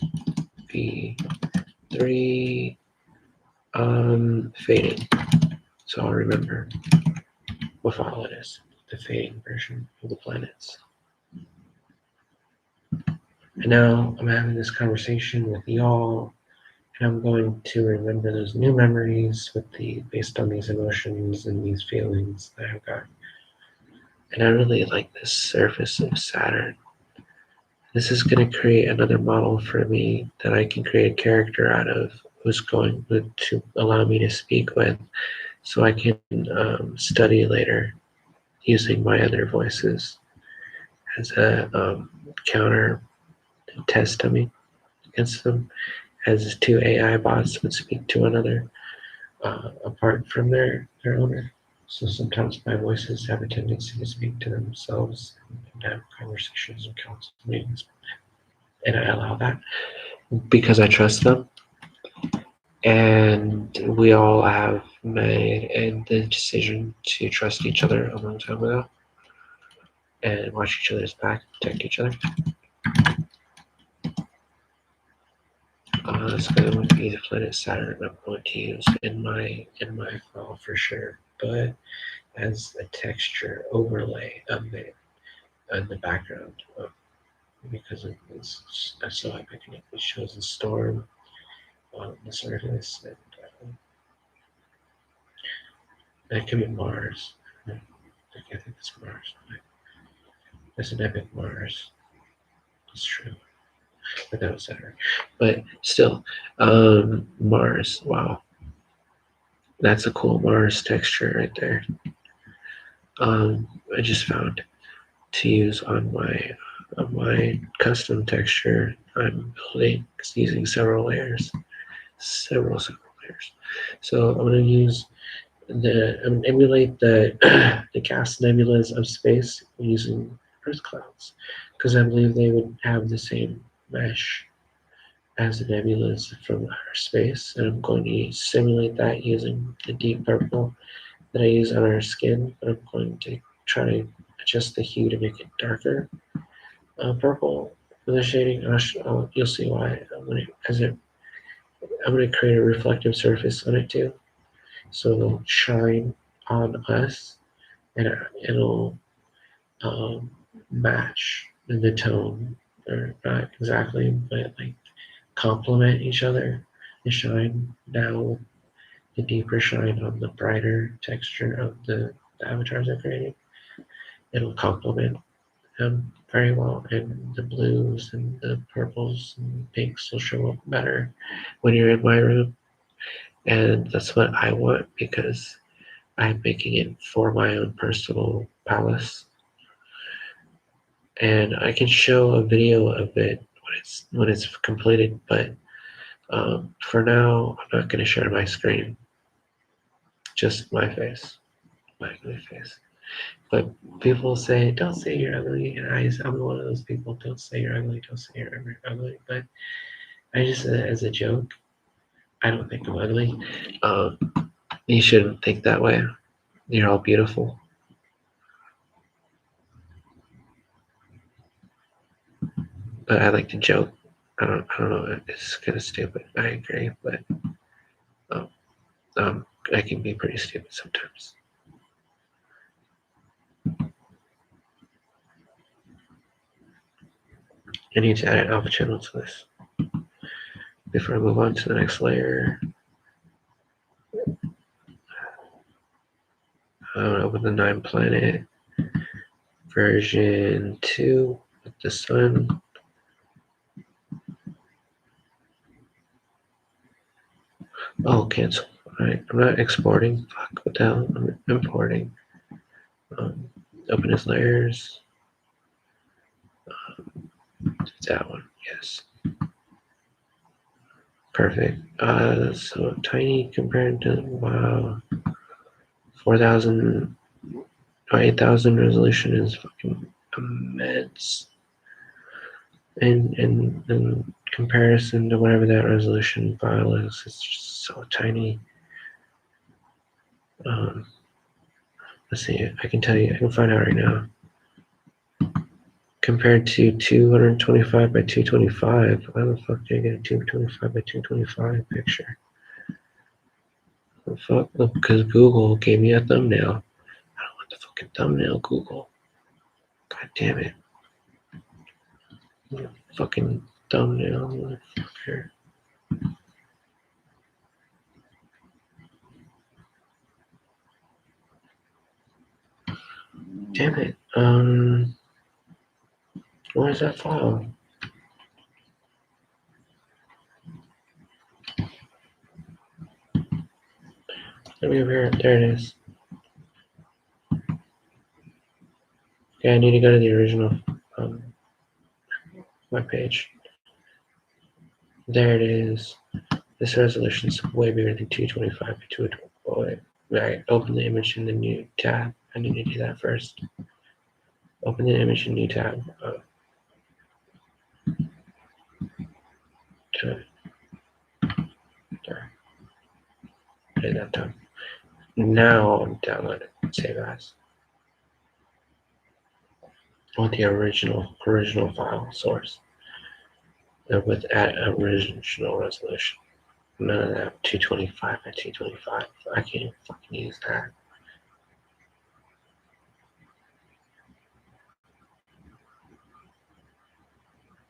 Speaker 1: V3 fading. So I'll remember what file it is, the fading version of the planets. And now I'm having this conversation with y'all, and I'm going to remember those new memories based on these emotions and these feelings that I've got. And I really like this surface of Saturn. This is going to create another model for me that I can create a character out of who's going to allow me to speak with, so I can study later using my other voices as a counter test dummy against them, as 2 AI bots would speak to another apart from their owner. So sometimes my voices have a tendency to speak to themselves and have conversations and council meetings. And I allow that because I trust them. And we all have made the decision to trust each other a long time ago and watch each other's back, protect each other. That's going to be the planet Saturn I'm going to use in my file for sure, but as a texture overlay of it in the background, because it's so epic. It shows the storm on the surface, and that could be Mars. I think it's Mars. It's an epic Mars. It's true. But that was Saturn. But still, Mars. Wow, that's a cool Mars texture right there. I just found to use on my custom texture I'm building using several layers. Several layers. So I'm gonna use I'm gonna emulate the the gas nebulas of space using Earth clouds, because I believe they would have the same mesh as the nebulas from outer space, and I'm going to simulate that using the deep purple that I use on our skin, but I'm going to try to adjust the hue to make it darker purple for the shading. You'll see why I'm going to create a reflective surface on it too, so it'll shine on us, and it'll match the tone, or not exactly, but like complement each other. The shine now the deeper shine on the brighter texture of the avatars I created. It'll complement them very well, and the blues and the purples and pinks will show up better when you're in my room. And that's what I want because I'm making it for my own personal palace. And I can show a video of it when it's completed, but for now, I'm not going to share my screen, just my face, my ugly face. But people say, don't say you're ugly, and I'm one of those people, don't say you're ugly, don't say you're ugly. But I just, as a joke, I don't think I'm ugly. You shouldn't think that way. You're all beautiful. But I like to joke. I don't know. It's kind of stupid. I agree, but um, I can be pretty stupid sometimes. I need to add an alpha channel to this before I move on to the next layer. With the 9 planet version 2 with the sun. Oh, cancel. Alright, I'm not exporting. Fuck, what the hell? I'm importing. Open as layers. That one, yes. Perfect. So tiny compared to, wow. 4,000 or 8,000 resolution is fucking immense. In comparison to whatever that resolution file is, it's just so tiny. Let's see, I can tell you, I can find out right now. Compared to 225 by 225, how the fuck did I get a 225 by 225 picture? The fuck? Because Google gave me a thumbnail. I don't want the fucking thumbnail, Google. God damn it. Fucking thumbnail, motherfucker. Damn it. Where's that file? Let me over here. There it is. Okay, I need to go to the original webpage. There it is. This resolution is way bigger than 225 by 225. Right, open the image in the new tab. I need to do that first. Open the image in new tab. There. Okay, that done. Now I'm downloading. Save as. I want the original file source with at original resolution. None of that 225 by 225. I can't fucking use that.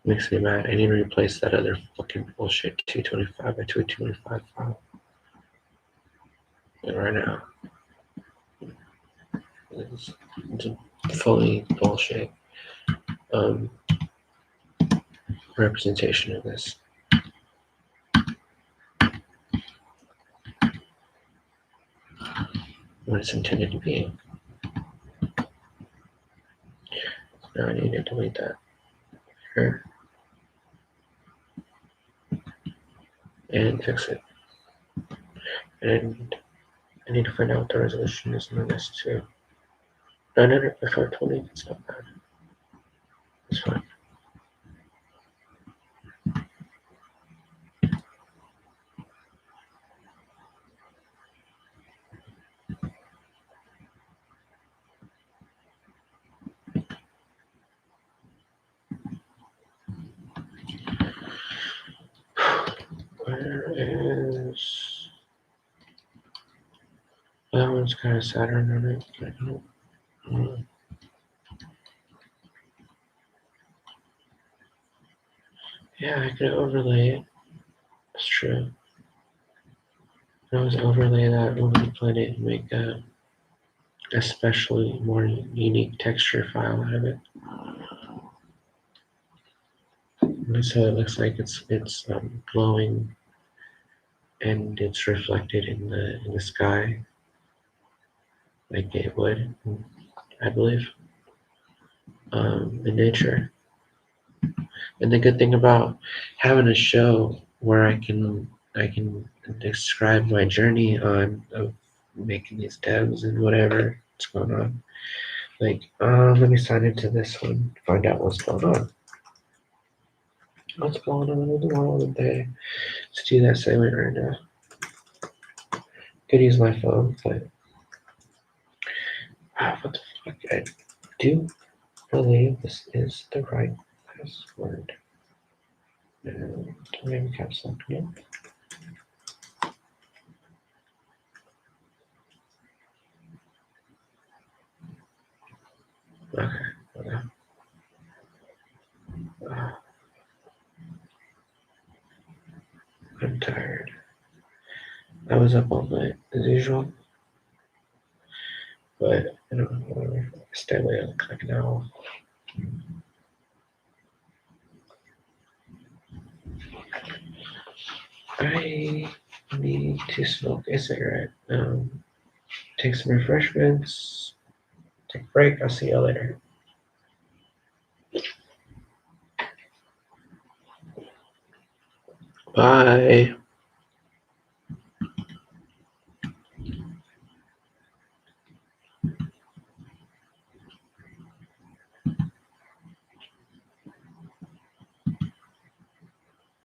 Speaker 1: Makes me mad. I need to replace that other fucking bullshit 225 by 225 file. And right now. It's fully bullshit representation of this. What it's intended to be. Now I need to delete that. Here. And fix it. And I need to find out what the resolution is on this too. 900 by 520, it's not bad. It's fine. Where is... That one's kind of Saturn on it. I don't know. Yeah, I could overlay it. That's true. always overlay that over the planet and make a especially more unique texture file out of it. And so it looks like it's glowing and it's reflected in the sky like it would, I believe, in nature. And the good thing about having a show where I can describe my journey on of making these devs and whatever what's going on. Like, let me sign into this one, find out what's going on. What's going on in the world today? Let's do that segment right now. Could use my phone, but what the fuck? I do believe this is the right password. And maybe caps lock it. Okay. I'm tired. I was up all night as usual, but you know, whatever. Stay away like an owl. I need to smoke a cigarette. Take some refreshments. Take a break. I'll see you later. Bye.